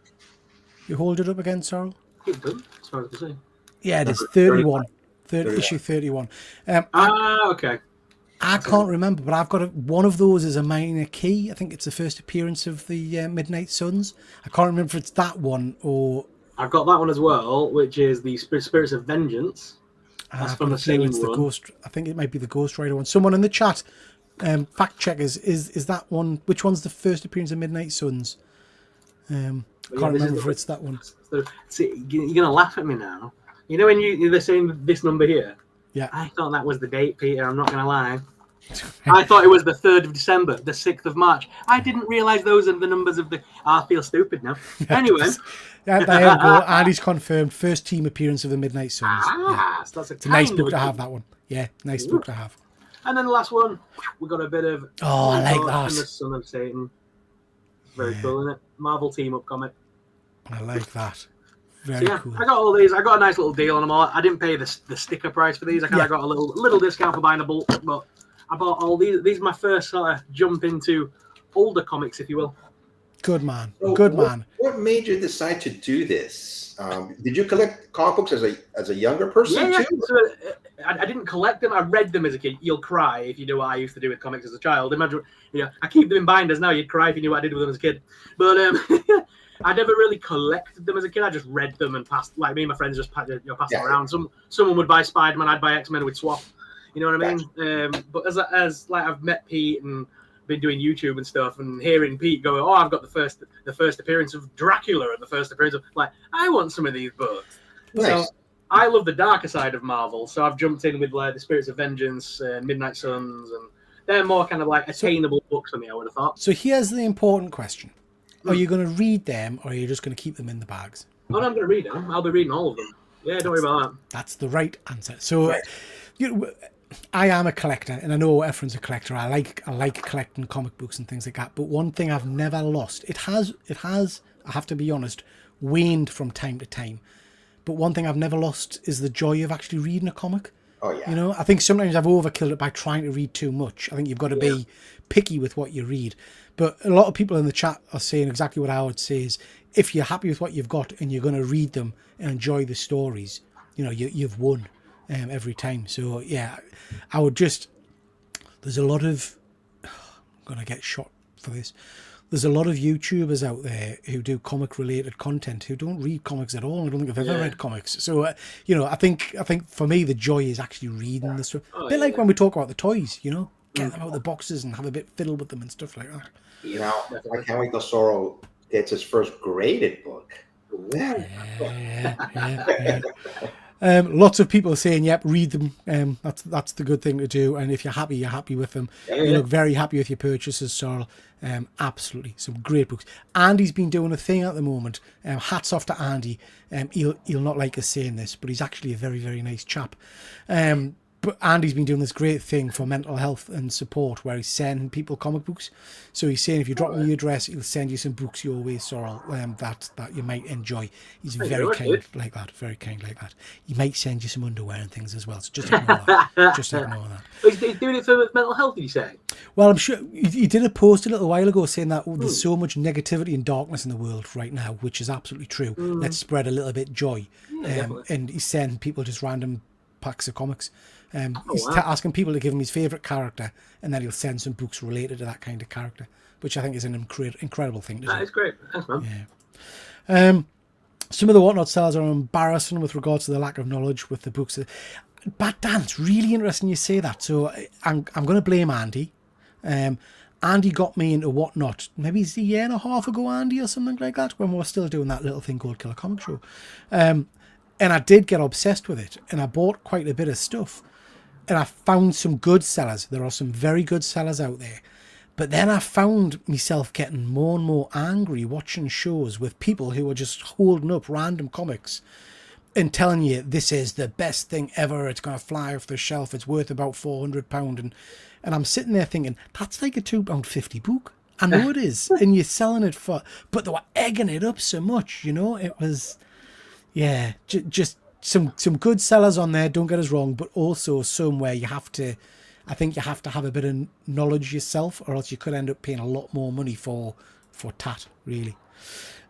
You hold it up again, Sorrel. It does, as far as I can see. Yeah, it is 31. Issue 31. Okay. I can't remember, but I've got one of those as a minor key. I think it's the first appearance of the Midnight Suns. I can't remember if it's that one or. I've got that one as well, which is the Spirits of Vengeance. That's from the same it's the run. Ghost. I think it might be the Ghost Rider one. Someone in the chat, fact checkers, is that one? Which one's the first appearance of Midnight Suns? I can't remember if it's that one. See, you're gonna laugh at me now. You know when they're saying this number here? Yeah. I thought that was the date, Peter. I'm not gonna lie. I thought it was the 3rd of December, the 6th of March. I didn't realise those are the numbers of the. I feel stupid now. Anyway. Yeah, there you go. And he's confirmed first team appearance of the Midnight Suns. So that's It's a nice book to have, that one. Yeah, nice book to have. And then the last one, we got a bit of. Oh, I like And the that. Son of Satan. Very cool, isn't it? Marvel team up comic. I like that. Very So yeah, cool. I got all these. I got a nice little deal on them all. I didn't pay the sticker price for these. I kind of got a little discount for buying a bulk, but I bought all these. These are my first sort of jump into older comics, if you will. Good man. So Good man. What made you decide to do this? Did you collect comic books as a younger person Yeah. too? So, I didn't collect them. I read them as a kid. You'll cry if you do what I used to do with comics as a child. Imagine, I keep them in binders now. You'd cry if you knew what I did with them as a kid. But I never really collected them as a kid. I just read them and passed. Like me and my friends just passed them around. Someone would buy Spider-Man. I'd buy X-Men. We'd swap. You know what I mean? But as like I've met Pete and been doing YouTube and stuff, and hearing Pete go, "Oh, I've got the first appearance of Dracula and the first appearance of," like, I want some of these books. Nice. So I love the darker side of Marvel, so I've jumped in with like the Spirits of Vengeance, Midnight Suns, and they're more kind of like attainable books for me, I would have thought. So here's the important question. Are you going to read them or are you just going to keep them in the bags? Oh, no, I'm going to read them. I'll be reading all of them. Yeah, don't worry about that. That's the right answer. So I am a collector, and I know everyone's a collector. I like collecting comic books and things like that. But one thing I've never lost, it has, I have to be honest, waned from time to time. But one thing I've never lost is the joy of actually reading a comic. Oh yeah. I think sometimes I've overkilled it by trying to read too much. I think you've got to be picky with what you read. But a lot of people in the chat are saying exactly what Howard says. If you're happy with what you've got and you're going to read them and enjoy the stories, you've won every time. So yeah, I would just. There's a lot of. I'm going to get shot for this. There's a lot of YouTubers out there who do comic-related content who don't read comics at all. I don't think I've ever read comics. So, I think for me the joy is actually reading the stuff. A bit like when we talk about the toys, get them out of the boxes and have a bit fiddle with them and stuff like that. I can't wait till Sorrow gets his first graded book. Yeah. Lots of people are saying, "Yep, read them." That's the good thing to do. And if you're happy with them. You look very happy with your purchases, Sorrel. Absolutely, some great books. Andy's been doing a thing at the moment. Hats off to Andy. He'll not like us saying this, but he's actually a very, very nice chap. But Andy's been doing this great thing for mental health and support where he's sending people comic books. So he's saying if you drop me your address, he'll send you some books your way, Sorrel, that you might enjoy. He's very kind like that, very kind like that. He might send you some underwear and things as well, so just ignore that. Just ignore that. He's doing it for mental health, did you say? Well, I'm sure he did a post a little while ago saying that there's so much negativity and darkness in the world right now, which is absolutely true. Let's spread a little bit joy. And he's sending people just random packs of comics. He's asking people to give him his favourite character, and then he'll send some books related to that kind of character, which I think is an incredible thing to do. That is great. Thanks, man. Yeah. Some of the Whatnot sellers are embarrassing with regards to the lack of knowledge with the books. But Dan, it's really interesting you say that. So I'm going to blame Andy. Andy got me into Whatnot, maybe it's a year and a half ago, Andy, or something like that, when we were still doing that little thing called Killer Comic Show. And I did get obsessed with it, and I bought quite a bit of stuff. And I found some good sellers. There are some very good sellers out there. But then I found myself getting more and more angry watching shows with people who are just holding up random comics and telling you this is the best thing ever. It's going to fly off the shelf. It's worth about £400. And I'm sitting there thinking, that's like a £2.50 book. I know it is. And you're selling it for... But they were egging it up so much, you know? It was... Yeah, just some good sellers on there, don't get us wrong, but also somewhere you have to... I think you have to have a bit of knowledge yourself, or else you could end up paying a lot more money for tat, really.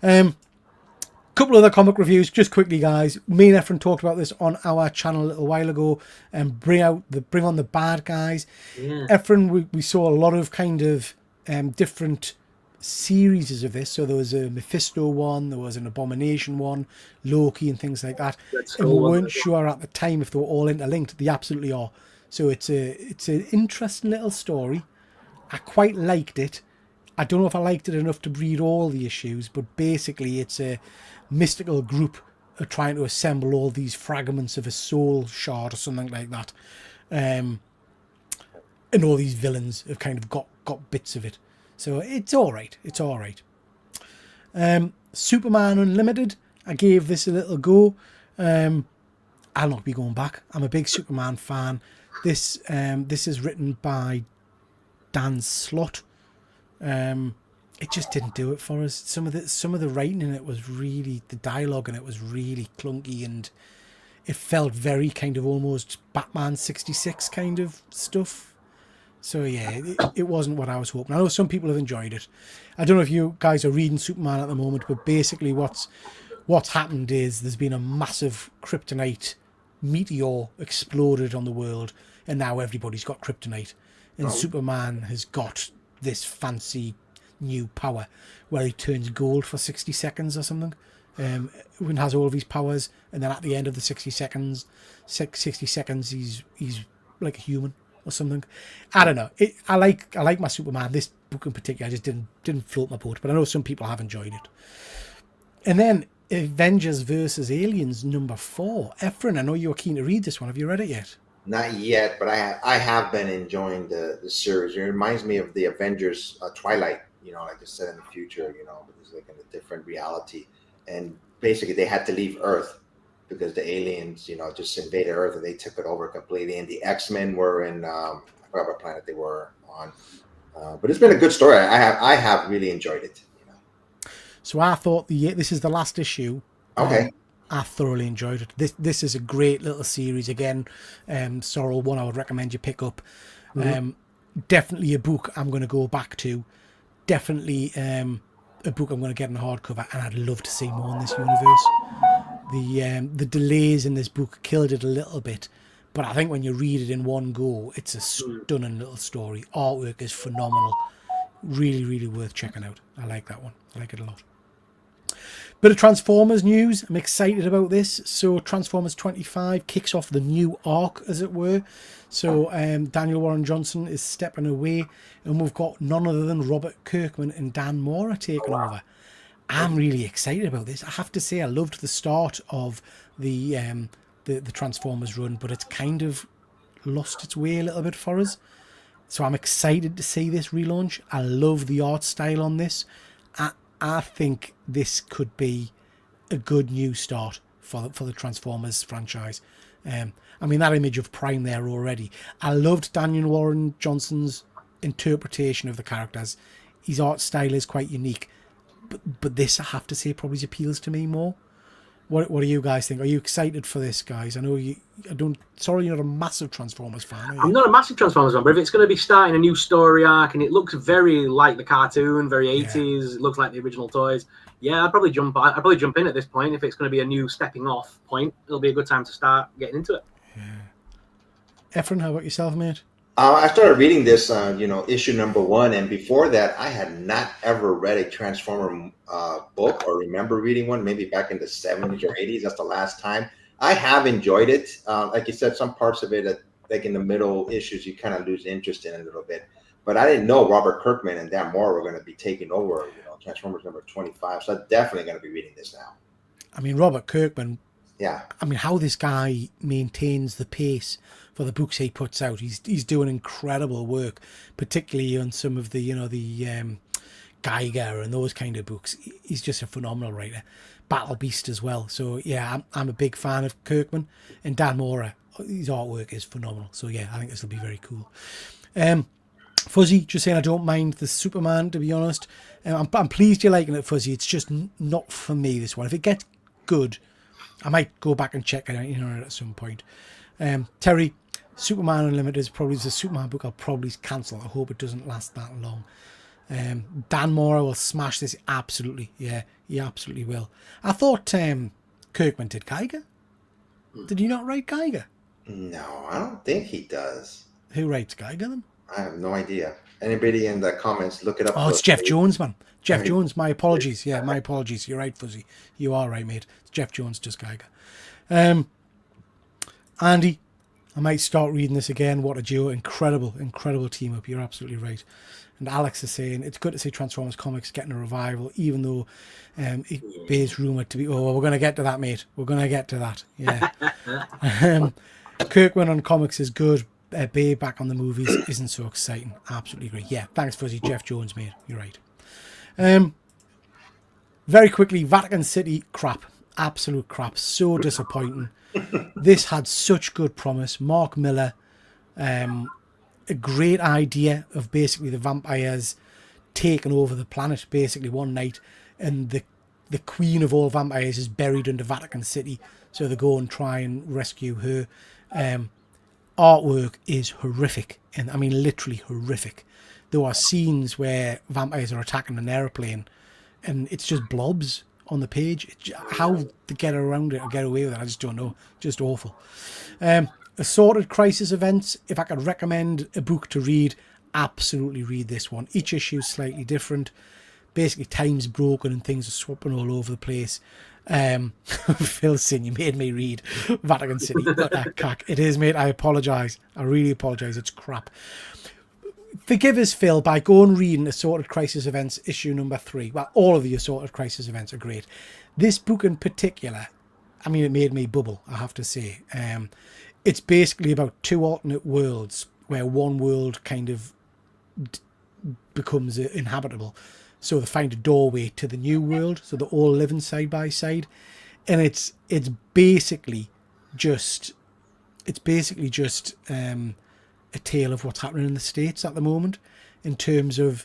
Couple of other comic reviews, just quickly, guys. Me and Efren talked about this on our channel a little while ago, and bring on the bad guys. Yeah. Efren, we saw a lot of kind of different series of this. So there was a Mephisto one, there was an Abomination one, Loki, and things like that. And we weren't sure at the time if they were all interlinked. They absolutely are. So it's an interesting little story. I quite liked it. I don't know if I liked it enough to read all the issues, but basically it's a mystical group are trying to assemble all these fragments of a soul shard or something like that. And all these villains have kind of got bits of it. So it's all right. It's all right. Superman Unlimited, I gave this a little go. I'll not be going back. I'm a big Superman fan. This is written by Dan Slott. It just didn't do it for us. Some of the writing in it was really, the dialogue in it was really clunky, and it felt very kind of almost Batman 66 kind of stuff. So yeah, it wasn't what I was hoping. I know some people have enjoyed it. I don't know if you guys are reading Superman at the moment, but basically what's happened is there's been a massive kryptonite meteor exploded on the world, and now everybody's got kryptonite, and Superman has got this fancy new power where he turns gold for 60 seconds or something, and has all of his powers, and then at the end of the 60 seconds he's like a human or something. I don't know. I like my Superman. This book in particular, I just didn't float my boat, but I know some people have enjoyed it. And then Avengers versus Aliens #4. Efren, I know you were keen to read this one. Have you read it yet? Not yet, but I have been enjoying the series. It reminds me of the Avengers Twilight, like I said, in the future, but it's like in a different reality. And basically they had to leave Earth because the aliens, just invaded Earth and they took it over completely. And the X-Men were in, I forgot what planet they were on. But it's been a good story. I have really enjoyed it. So I thought this is the last issue. Okay. I thoroughly enjoyed it. This is a great little series. Again, Sorrel, one I would recommend you pick up. Mm-hmm. Definitely a book I'm going to go back to. Definitely a book I'm going to get in hardcover, and I'd love to see more in this universe. The delays in this book killed it a little bit, but I think when you read it in one go, it's a stunning little story. Artwork is phenomenal. Really, really worth checking out. I like that one. I like it a lot. Bit of Transformers news. I'm excited about this. So Transformers 25 kicks off the new arc, as it were. So Daniel Warren Johnson is stepping away, and we've got none other than Robert Kirkman and Dan Mora taking over. I'm really excited about this. I have to say, I loved the start of the Transformers run, but it's kind of lost its way a little bit for us. So I'm excited to see this relaunch. I love the art style on this. I think this could be a good new start for the Transformers franchise. I mean, that image of Prime there already. I loved Daniel Warren Johnson's interpretation of the characters. His art style is quite unique. But this, I have to say, probably appeals to me more. What do you guys think? Are you excited for this, guys? I know sorry, you're not a massive Transformers fan, are you? I'm not a massive Transformers fan, but if it's going to be starting a new story arc and it looks very like the cartoon, very 80s, It looks like the original toys. Yeah, I'd probably jump in at this point. If it's going to be a new stepping off point, it'll be a good time to start getting into it. Yeah. Efren, how about yourself, mate? I started reading this, issue #1, and before that, I had not ever read a Transformer book or remember reading one. Maybe back in the 70s or 80s. That's the last time. I have enjoyed it. Like you said, some parts of it, like in the middle issues, you kind of lose interest in it a little bit. but I didn't know Robert Kirkman and Dan Moore were going to be taking over, Transformers number 25. So I'm definitely going to be reading this now. I mean, Robert Kirkman. Yeah. I mean, how this guy maintains the pace for the books he puts out. He's doing incredible work, particularly on some of the Geiger and those kind of books. He's just a phenomenal writer. Battle Beast as well. So yeah, I'm a big fan of Kirkman, and Dan Mora. His artwork is phenomenal. So yeah, I think this will be very cool. Fuzzy, just saying I don't mind the Superman, to be honest. I'm pleased you're liking it, Fuzzy. It's just not for me, this one. If it gets good, I might go back and check it out, at some point. Terry, Superman Unlimited is probably the Superman book I'll probably cancel. I hope it doesn't last that long. Dan Mora will smash this, absolutely. Yeah, he absolutely will. I thought Kirkman did Geiger. Did he not write Geiger? No, I don't think he does. Who writes Geiger then? I have no idea. Anybody in the comments, look it up. Oh, it's Jeff Jones, man. Jeff Jones, my apologies. Yeah, my apologies. You're right, Fuzzy. You are right, mate. It's Jeff Jones does Geiger. Andy, I might start reading this again. What a duo. Incredible team up. You're absolutely right. And Alex is saying, it's good to see Transformers comics getting a revival, even though it is rumoured to be... Oh, well, we're going to get to that, mate. We're going to get to that. Yeah. Kirkman on comics is good. Bay back on the movies isn't so exciting. Absolutely agree. Yeah, thanks, Fuzzy. Jeff Jones, mate. You're right. Very quickly, Vatican City, crap. Absolute crap. So disappointing. This had such good promise. Mark Miller, a great idea of basically the vampires taking over the planet basically one night, and the queen of all vampires is buried under Vatican City, so they go and try and rescue her. Artwork is horrific, and I mean literally horrific. There are scenes where vampires are attacking an airplane and it's just blobs on the page. How to get around it or get away with it, I just don't know. Just awful. Assorted crisis events. If I could recommend a book to read, absolutely read this one. Each issue is slightly different. Basically, time's broken and things are swapping all over the place. Phil Sin, you made me read Vatican City. It is, mate. I apologise. I really apologise. It's crap. Forgive us, Phil, by going reading Assorted Crisis Events issue number 3. Well, all of the Assorted Crisis Events are great. This book in particular, I mean, it made me bubble, I have to say. It's basically about two alternate worlds where one world kind of becomes inhabitable. So they find a doorway to the new world. So they're all living side by side, and it's basically just a tale of what's happening in the States at the moment in terms of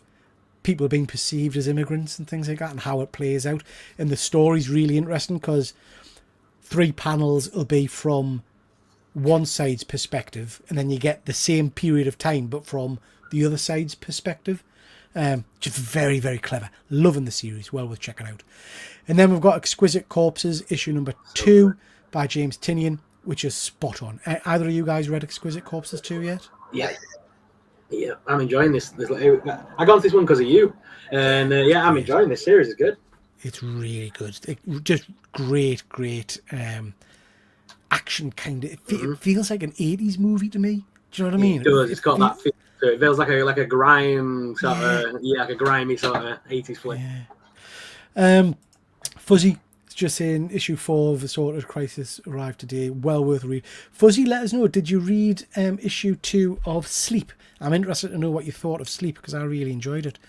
people being perceived as immigrants and things like that, and how it plays out. And the story's really interesting because 3 panels will be from one side's perspective, and then you get the same period of time but from the other side's perspective. Just very, very clever. Loving the series. Well worth checking out. And then we've got Exquisite Corpses, issue number 2 by James Tynion, which is spot on. Either of you guys read Exquisite Corpses 2 yet? Yeah, I'm enjoying this. I got this one because of you. And I'm enjoying this series. It's good. It's really good. Just great action kind of. It feels like an 80s movie to me. Do you know what I mean? It does. It's got that feel. It feels like a grime sort of, like a grimy sort of 80s flick. Yeah. Fuzzy is just saying issue 4 of Assorted Crisis arrived today. Well worth a read. Fuzzy, let us know. Did you read issue 2 of Sleep? I'm interested to know what you thought of Sleep because I really enjoyed it.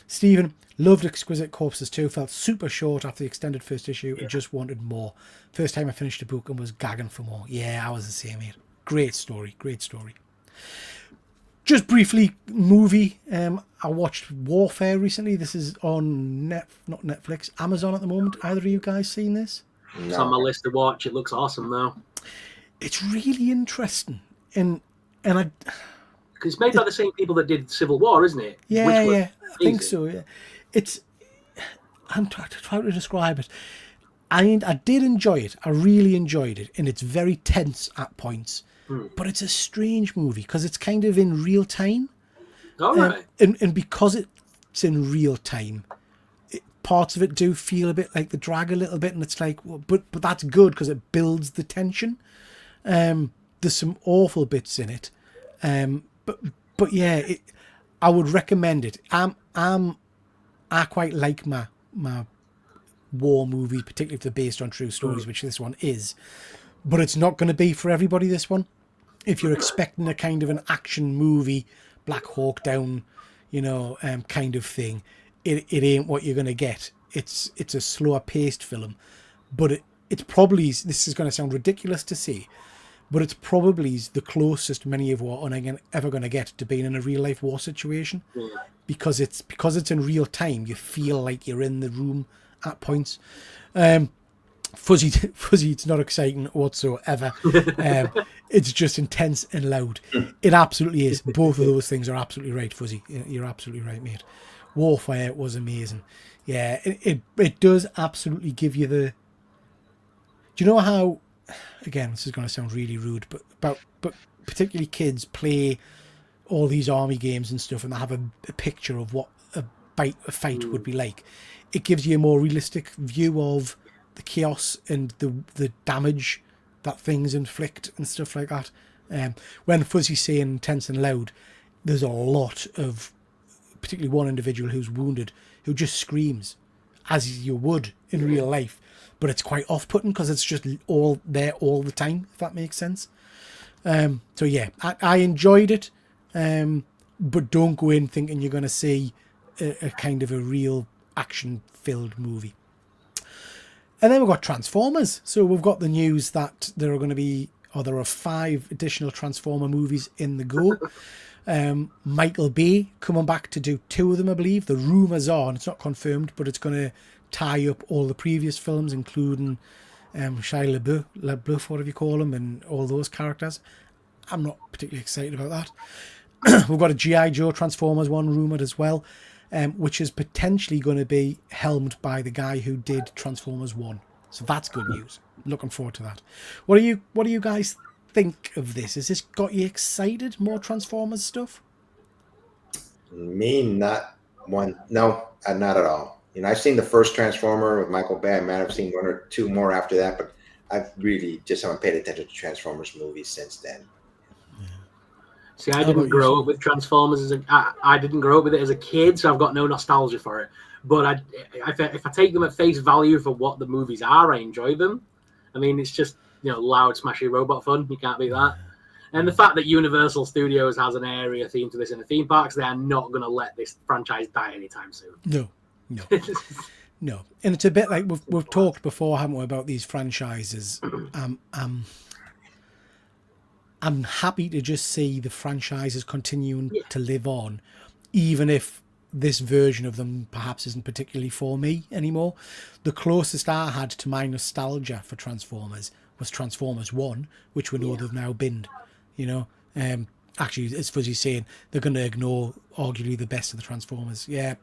Stephen, loved Exquisite Corpses 2. Felt super short after the extended first issue and just wanted more. First time I finished a book and was gagging for more. Yeah, I was the same here. Great story. Just briefly, movie. I watched Warfare recently. This is on not Netflix, Amazon at the moment. Either of you guys seen this? No. It's on my list to watch. It looks awesome though. It's really interesting, and I. It's made by the same people that did Civil War, isn't it? Yeah, I think so. Yeah, I'm trying to describe it. I did enjoy it. I really enjoyed it, and it's very tense at points. But it's a strange movie because it's kind of in real time. All right. And because it's in real time, parts of it do feel a bit like they drag a little bit, and it's like, well, but that's good because it builds the tension. There's some awful bits in it, but yeah, I would recommend it. I quite like my war movies, particularly if they're based on true stories, which this one is. But it's not going to be for everybody, this one. If you're expecting a kind of an action movie, Black Hawk Down, kind of thing, it ain't what you're going to get. It's a slower paced film, but it's probably, this is going to sound ridiculous to say, but it's probably the closest many of what are ever going to get to being in a real life war situation, because it's in real time. You feel like you're in the room at points. Fuzzy, it's not exciting whatsoever. It's just intense and loud. It absolutely is. Both of those things are absolutely right, Fuzzy. You're absolutely right, mate. Warfare was amazing. Yeah, it does absolutely give you the... Do you know how... Again, this is going to sound really rude, but particularly kids play all these army games and stuff, and they have a picture of what a fight would be like. It gives you a more realistic view of the chaos and the damage that things inflict and stuff like that. When Fuzzy's saying intense and loud, there's a lot of, particularly one individual who's wounded, who just screams, as you would in real life. But it's quite off-putting because it's just all there all the time, if that makes sense. So yeah, I enjoyed it, but don't go in thinking you're going to see a kind of a real action-filled movie. And then we've got Transformers. So we've got the news that there are 5 additional Transformer movies in the go. Michael Bay coming back to do 2 of them, I believe. The rumours are, and it's not confirmed, but it's going to tie up all the previous films, including Shia LaBeouf, whatever you call him, and all those characters. I'm not particularly excited about that. We've got a G.I. Joe Transformers one rumoured as well, which is potentially going to be helmed by the guy who did Transformers 1. So that's good news. Looking forward to that. What do you guys think of this? Has this got you excited? More Transformers stuff? Me, not one. No, not at all. I've seen the first Transformer with Michael Bay. I might have seen 1 or 2 more after that, but I've really just haven't paid attention to Transformers movies since then. See, I didn't grow up with Transformers I didn't grow up with it as a kid, so I've got no nostalgia for it. But if I take them at face value for what the movies are, I enjoy them. I mean, it's just loud, smashy robot fun. You can't beat that. And the fact that Universal Studios has an area theme to this in the theme parks, they are not going to let this franchise die anytime soon. No. No. And it's a bit like we've talked before, haven't we, about these franchises. I'm happy to just see the franchises continuing to live on, even if this version of them perhaps isn't particularly for me anymore. The closest I had to my nostalgia for Transformers was Transformers 1, which we know they've now binned. Actually, as Fuzzy's saying, they're going to ignore arguably the best of the Transformers. Yeah.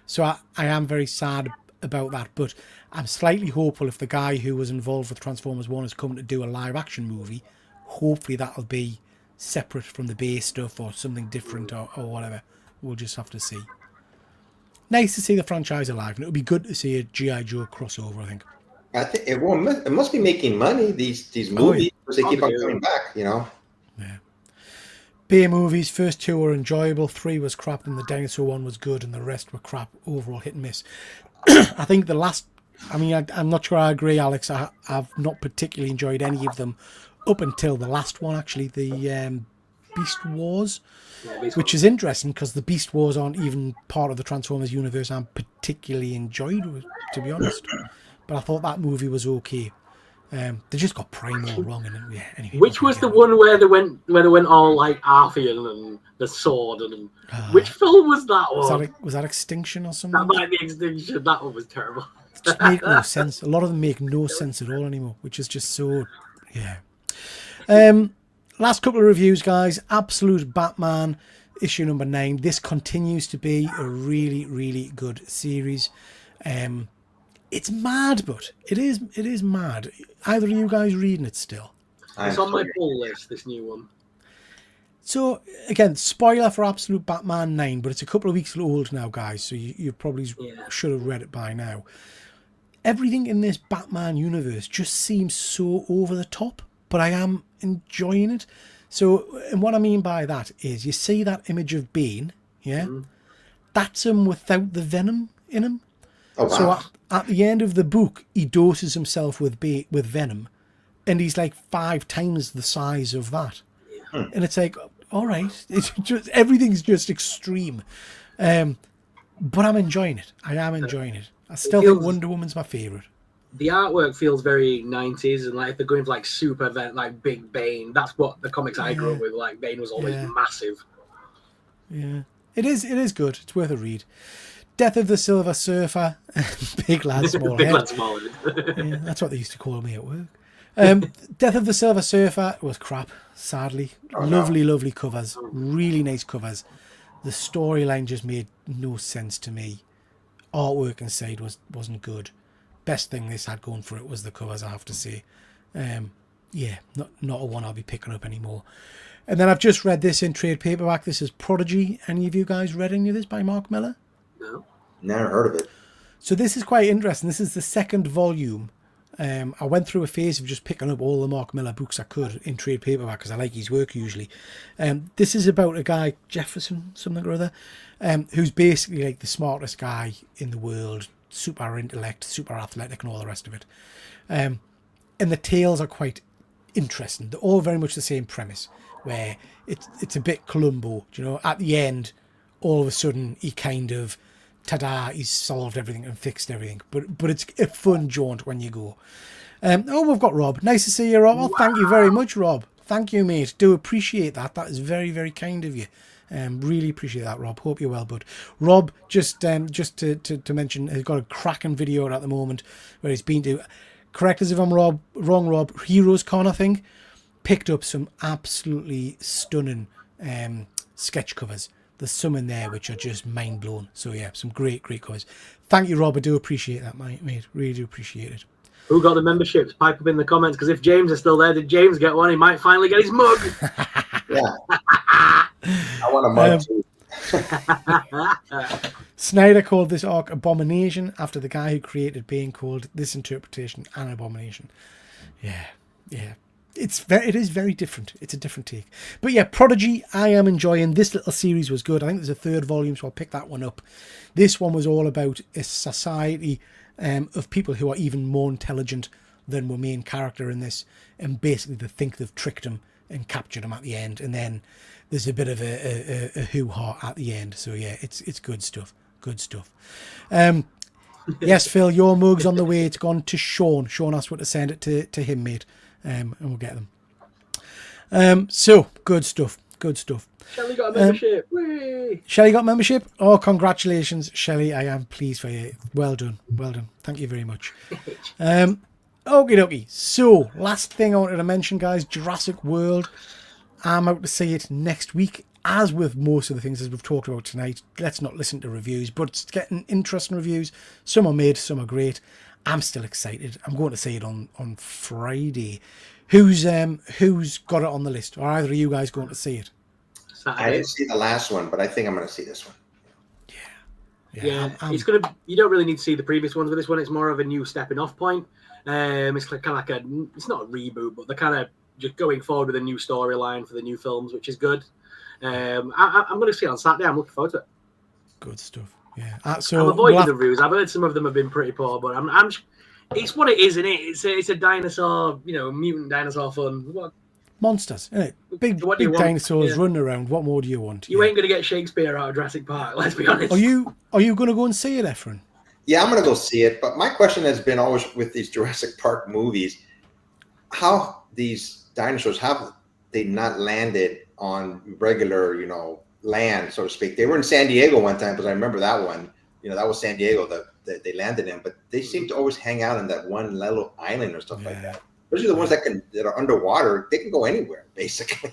So I am very sad about that, but I'm slightly hopeful if the guy who was involved with Transformers 1 is coming to do a live action movie, hopefully that'll be separate from the base stuff or something different or whatever. We'll just have to see. Nice to see the franchise alive, and it'll be good to see a G.I. Joe crossover, I think. I think it must be making money, these movies, because they keep on coming back, Yeah. Bay movies, first 2 were enjoyable, 3 was crap, and the dinosaur one was good, and the rest were crap, overall hit and miss. I think the last... I'm not sure I agree, Alex. I've not particularly enjoyed any of them up until the last one, actually, the Beast Wars, which is interesting because the Beast Wars aren't even part of the Transformers universe I'm particularly enjoyed, to be honest. But I thought that movie was okay. They just got Prime all wrong, and anyway. Which was the one where they went all like Artheon and the sword, and which film was that one? Was that Extinction or something? That might be Extinction. That one was terrible. It just make no sense. A lot of them make no sense at all anymore, which is just so last couple of reviews, guys. Absolute Batman issue number 9. This continues to be a really, really good series. It's mad, but it is mad. Either of you guys reading it still? It's on my pull list, this new one. So, again, spoiler for Absolute Batman 9, but it's a couple of weeks old now, guys, so you probably should have read it by now. Everything in this Batman universe just seems so over the top, but I am enjoying it. So, and what I mean by that is you see that image of Bane Yeah, that's him without the venom in him. Oh wow. So at the end of the book, he doses himself with venom, and he's like 5 times the size of that. And it's like, all right, it's just everything's just extreme. But I'm enjoying it. I am enjoying it. I still think Wonder Woman's my favorite. The artwork feels very 90s, and like if they're going for like super event, like Big Bane, that's what the comics I grew up with. Like Bane was always massive. Yeah, it is. It is good. It's worth a read. Death of the Silver Surfer. Big lad, small Big head. lad, small head. Yeah, that's what they used to call me at work. Death of the Silver Surfer was crap, sadly. Lovely covers. Really nice covers. The storyline just made no sense to me. Artwork inside wasn't good. Best thing this had going for it was the covers, I have to say. Yeah, not a one I'll be picking up anymore. And then I've just read this in trade paperback. This is Prodigy. Any of you guys read any of this by Mark Millar? No. Never heard of it. So this is quite interesting. This is the second volume. I went through a phase of just picking up all the Mark Millar books I could in trade paperback because I like his work usually. This is about a guy, Jefferson, something or other, who's basically like the smartest guy in the world, super intellect, super athletic and all the rest of it. And the tales are quite interesting. They're all very much the same premise, where it's a bit Columbo, you know, at the end, all of a sudden he kind of, ta-da, he's solved everything and fixed everything. But it's a fun jaunt when you go. We've got Rob. Nice to see you, Rob. Oh, thank you very much, Rob. Thank you, mate. Do appreciate that. That is very, very kind of you. Really appreciate that, Rob. Hope you're well, bud. Rob, just to mention, has got a cracking video at the moment where he's been to, correct us if I'm wrong, Rob, Heroes Con, I think, picked up some absolutely stunning sketch covers. There's some in there which are just mind blown. So yeah, some great covers. Thank you, Rob. I do appreciate that, mate. Really do appreciate it. Who got the memberships? Pipe up in the comments, because if James is still there, did James get one? He might finally get his mug. Yeah. I want a mug too. Snyder called this arc Abomination after the guy who created Bane called this interpretation an abomination. Yeah. It is very different. It's a different take. But yeah, Prodigy, I am enjoying. This little series was good. I think there's a 3rd volume, so I'll pick that one up. This one was all about a society of people who are even more intelligent than the main character in this, and basically they think they've tricked him and captured him at the end, and then there's a bit of a hoo-ha at the end. So yeah, it's good stuff. Good stuff. Yes, Phil, your mug's on the way. It's gone to Sean. Sean asked what to send it to him, mate. And we'll get them. So good stuff. Shelley got a membership. Whee! Shelley got membership. Oh, congratulations, Shelley. I am pleased for you. Well done. Thank you very much. Okie dokie. So last thing I wanted to mention, guys, Jurassic World. I'm out to see it next week. As with most of the things as we've talked about tonight, let's not listen to reviews, but it's getting interesting reviews. Some are mid, some are great. I'm still excited. I'm going to see it on Friday. Who's got it on the list? Or either of you guys going to see it? Saturday. I didn't see the last one, but I think I'm going to see this one. Yeah. It's gonna. You don't really need to see the previous ones with this one. It's more of a new stepping off point. It's kind of like it's not a reboot, but they're kind of just going forward with a new storyline for the new films, which is good. I'm going to see it on Saturday. I'm looking forward to it. Good stuff. Yeah. So I'm avoiding the reviews. I've heard some of them have been pretty poor, but I'm it's what it is, isn't it? It's a dinosaur, mutant dinosaur fun. What? Monsters, isn't it? Big dinosaurs running around. What more do you want? You ain't going to get Shakespeare out of Jurassic Park, let's be honest. Are you going to go and see it, Efren? Yeah, I'm going to go see it. But my question has been always with these Jurassic Park movies, how these dinosaurs, have they not landed on regular, land, so to speak? They were in San Diego one time, because I remember that one. That was San Diego that they landed in. But they seem to always hang out on that one little island or stuff like that. Especially the ones that are underwater, they can go anywhere, basically.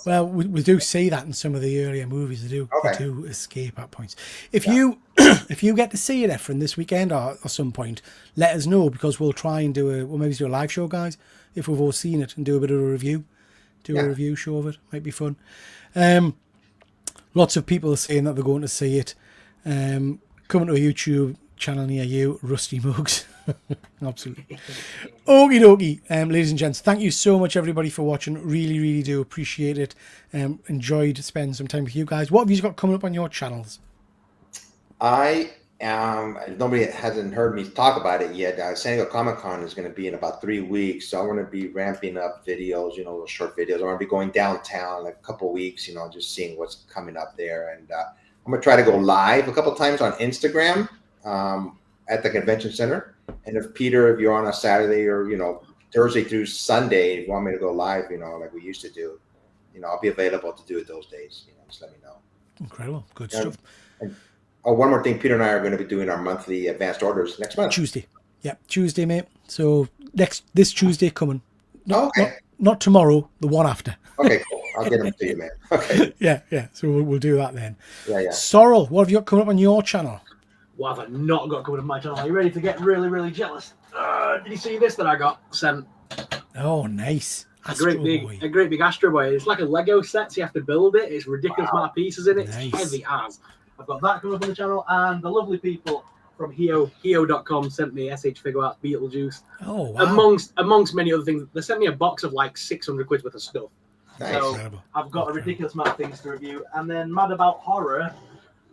Well, we do see that in some of the earlier movies. They do escape at points. If you get to see it, Efren, this weekend or some point, let us know, because we'll try and we'll maybe do a live show, guys, if we've all seen it, and do a bit of a review. A review show of it. Might be fun. Lots of people are saying that they're going to see it. Coming to a YouTube channel near you, Rusty Mugs. Absolutely. Okie dokie, ladies and gents, thank you so much, everybody, for watching. Really, really do appreciate it. Enjoyed spending some time with you guys. What have you got coming up on your channels? I am. Nobody hasn't heard me talk about it yet. San Diego Comic-Con is going to be in about 3 weeks, so I'm going to be ramping up videos. Little short videos. I'm going to be going downtown like a couple weeks. Just seeing what's coming up there, and I'm going to try to go live a couple times on Instagram at the convention center. And if you're on a Saturday or Thursday through Sunday, if you want me to go live, like we used to do, I'll be available to do it those days. Just let me know. Incredible, good stuff. And, one more thing, Peter and I are going to be doing our monthly advanced orders next month. Tuesday. Yeah, Tuesday, mate. So this Tuesday coming. Okay. Not tomorrow, the one after. Okay, cool. I'll get them to you, man. Okay. Yeah. So we'll do that then. Yeah. Sorrel, what have you got coming up on your channel? What have I not got coming up on my channel? Are you ready to get really, really jealous? Did you see this that I got sent? Oh, nice. A great big Astro Boy. It's like a Lego set, so you have to build it. It's ridiculous amount of pieces in it. It's heavy as. I've got that coming up on the channel, and the lovely people from Heo.com sent me SH Figure Arts Beetlejuice. Oh, wow. Amongst many other things. They sent me a box of like 600 quid worth of stuff. Nice. So I've got a ridiculous amount of things to review. And then Mad About Horror,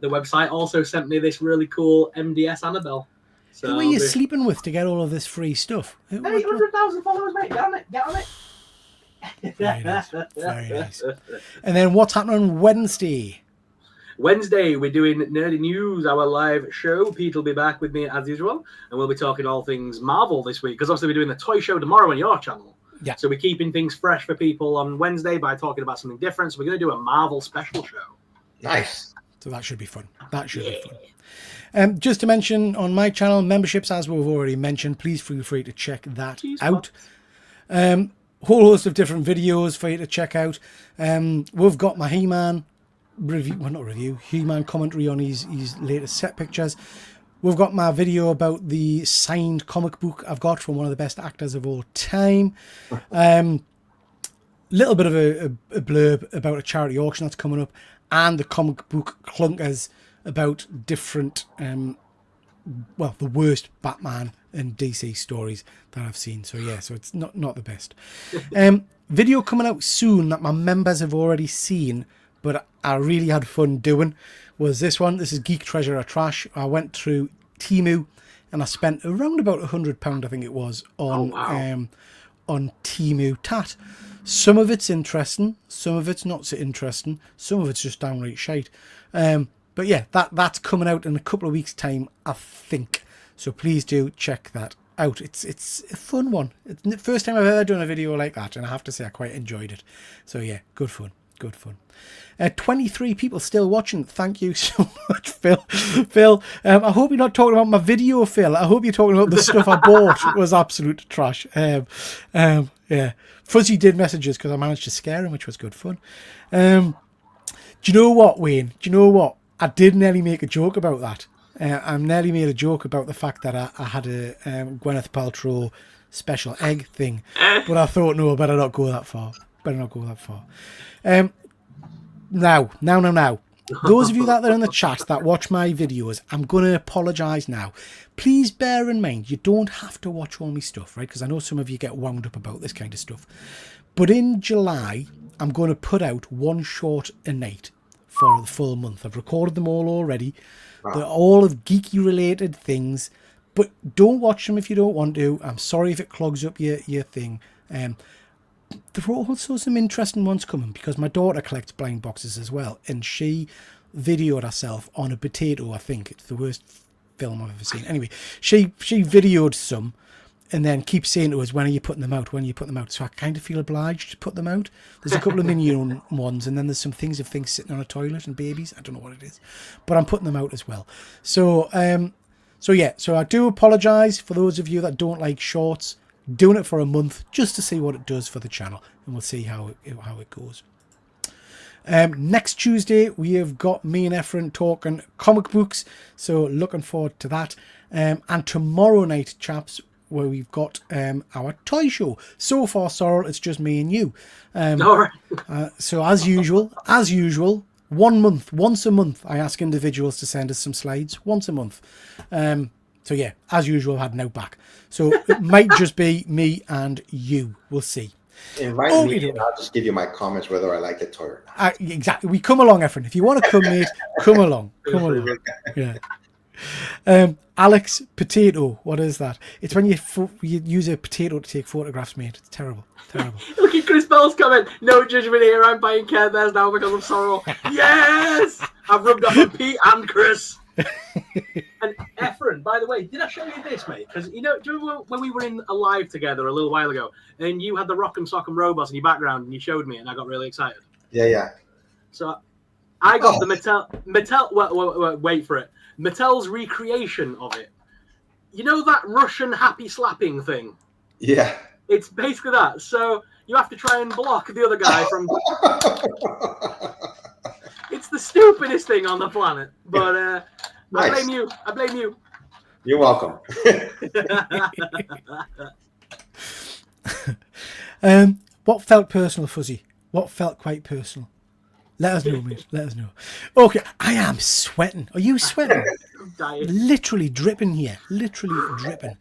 the website, also sent me this really cool MDS Annabelle. So who are you sleeping with to get all of this free stuff? 800,000 followers, mate. Get on it. Very nice. Very nice. And then what's happening on Wednesday? Wednesday, we're doing Nerdy News, our live show. Pete will be back with me as usual, and we'll be talking all things Marvel this week, because obviously we're doing the toy show tomorrow on your channel. Yeah. So we're keeping things fresh for people on Wednesday by talking about something different. So we're going to do a Marvel special show. Nice. So that should be fun. Be fun. Just to mention on my channel, memberships, as we've already mentioned, please feel free to check that out. Whole host of different videos for you to check out. We've got my He-Man He-Man commentary on his latest set pictures. We've got my video about the signed comic book I've got from one of the best actors of all time. Little bit of a blurb about a charity auction that's coming up, and the comic book clunkers about different, the worst Batman and DC stories that I've seen. So yeah, so it's not the best. Video coming out soon that my members have already seen, but I really had fun doing, was this one. This is Geek Treasure or Trash. I went through Temu and I spent around about £100, I think it was, on Temu Tat. Some of it's interesting, some of it's not so interesting, some of it's just downright shite. But yeah, that's coming out in a couple of weeks' time, I think. So please do check that out. It's a fun one. It's the first time I've ever done a video like that, and I have to say I quite enjoyed it. So yeah, good fun. 23 people still watching. Thank you so much, Phil. Phil, I hope you're not talking about my video, Phil. I hope you're talking about the stuff I bought. It was absolute trash. Yeah. Fuzzy did messages because I managed to scare him, which was good fun. Do you know what, Wayne? Do you know what? I did nearly make a joke about that. I nearly made a joke about the fact that I had a Gwyneth Paltrow special egg thing. But I thought, no, I better not go that far. Now. Those of you that are in the chat that watch my videos, I'm going to apologise now. Please bear in mind, you don't have to watch all my stuff, right? Because I know some of you get wound up about this kind of stuff. But in July, I'm going to put out one short a night for the full month. I've recorded them all already. Wow. They're all of geeky related things. But don't watch them if you don't want to. I'm sorry if it clogs up your thing. There are also some interesting ones coming because my daughter collects blind boxes as well, and she videoed herself on a potato. I think it's the worst film I've ever seen. Anyway, she videoed some and then keeps saying to us, when are you putting them out? So I kind of feel obliged to put them out. There's a couple of minion ones, and then there's some things of things sitting on a toilet and babies. I don't know what it is, but I'm putting them out as well. So I do apologise for those of you that don't like shorts. Doing it for a month just to see what it does for the channel, and we'll see how it goes. Next Tuesday we have got me and Efren talking comic books, so looking forward to that. And tomorrow night, chaps, where we've got our toy show. So far, Sorrel, it's just me and you. All right. So as usual, once a month, I ask individuals to send us some slides once a month. So yeah, as usual, I had no back. So it might just be me and you. We'll see. Invite me, and I'll just give you my comments whether I like it or not. Exactly. We come along, Efren. If you want to come, mate, come along. Come along. Yeah. Alex, potato. What is that? It's when you use a potato to take photographs, mate. It's terrible. Terrible. Look at Chris Bell's comment. No judgment here. I'm buying Care Bears now because of sorrow. Yes! I've rubbed off on Pete and Chris. And Efren, by the way, did I show you this, mate? Because, do you remember when we were in a live together a little while ago, and you had the Rock and Sock and Robots in your background, and you showed me, and I got really excited? Yeah. So I got the Mattel, wait for it, Mattel's recreation of it. You know that Russian happy slapping thing? Yeah. It's basically that. So you have to try and block the other guy from... It's the stupidest thing on the planet. But nice. I blame you. You're welcome. What felt personal, Fuzzy? What felt quite personal? Let us know, mate. Let us know. Okay, I am sweating. Are you sweating? I'm dying. Literally dripping here. Literally dripping.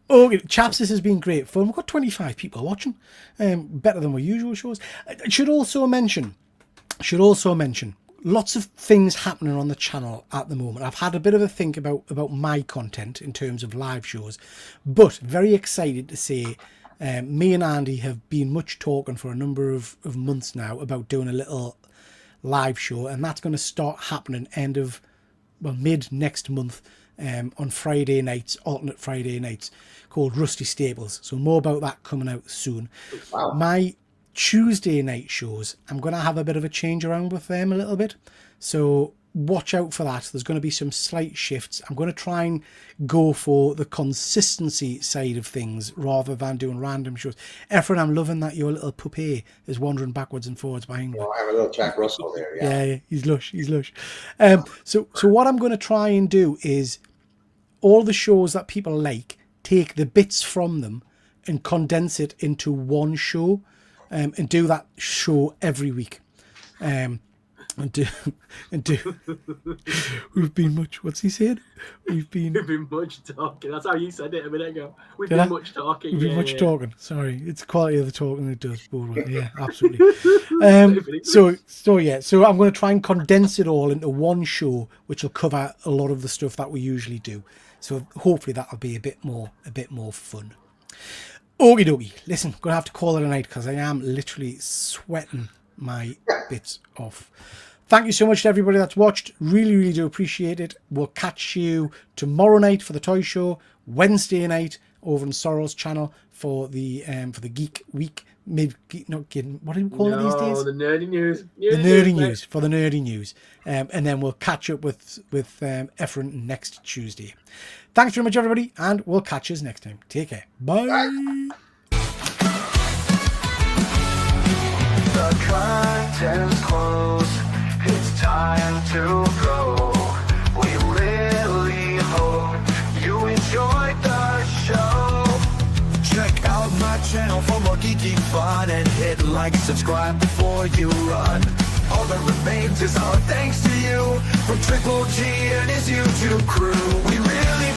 Okay, chaps, this has been great fun. We've got 25 people watching. Better than our usual shows. I should also mention, lots of things happening on the channel at the moment. I've had a bit of a think about my content in terms of live shows, but very excited to say me and Andy have been much talking for a number of months now about doing a little live show, and that's going to start happening mid next month on Friday nights, alternate Friday nights, called Rusty Staples. So more about that coming out soon. Wow. My Tuesday night shows, I'm going to have a bit of a change around with them a little bit. So watch out for that. There's going to be some slight shifts. I'm going to try and go for the consistency side of things rather than doing random shows. Efren, I'm loving that your little puppy is wandering backwards and forwards behind me. Well, I have a little Jack Russell there. Yeah, he's lush. So what I'm going to try and do is all the shows that people like, take the bits from them and condense it into one show, and do that show every week. And do we've been much, what's he said? We've been much talking. That's how you said it a minute ago. We've been much talking. We've been much talking. Sorry, it's the quality of the talking that does. Yeah, absolutely. So I'm going to try and condense it all into one show, which will cover a lot of the stuff that we usually do. So hopefully that'll be a bit more fun. Okie dokie. Listen, I'm going to have to call it a night because I am literally sweating my bits off. Thank you so much to everybody that's watched. Really, really do appreciate it. We'll catch you tomorrow night for the toy show, Wednesday night over on Sorrel's channel for the Geek Week. Not kidding. What do we call it these days? The nerdy news. For the nerdy news. And then we'll catch up with Efren next Tuesday. Thanks very much, everybody, and we'll catch you next time. Take care. Bye. The curtains close, it's time to go. We really hope you enjoyed the show. Check out my channel for more geeky fun, and hit like and subscribe before you run. All that remains is our thanks to you, from Triple G and his YouTube crew. We really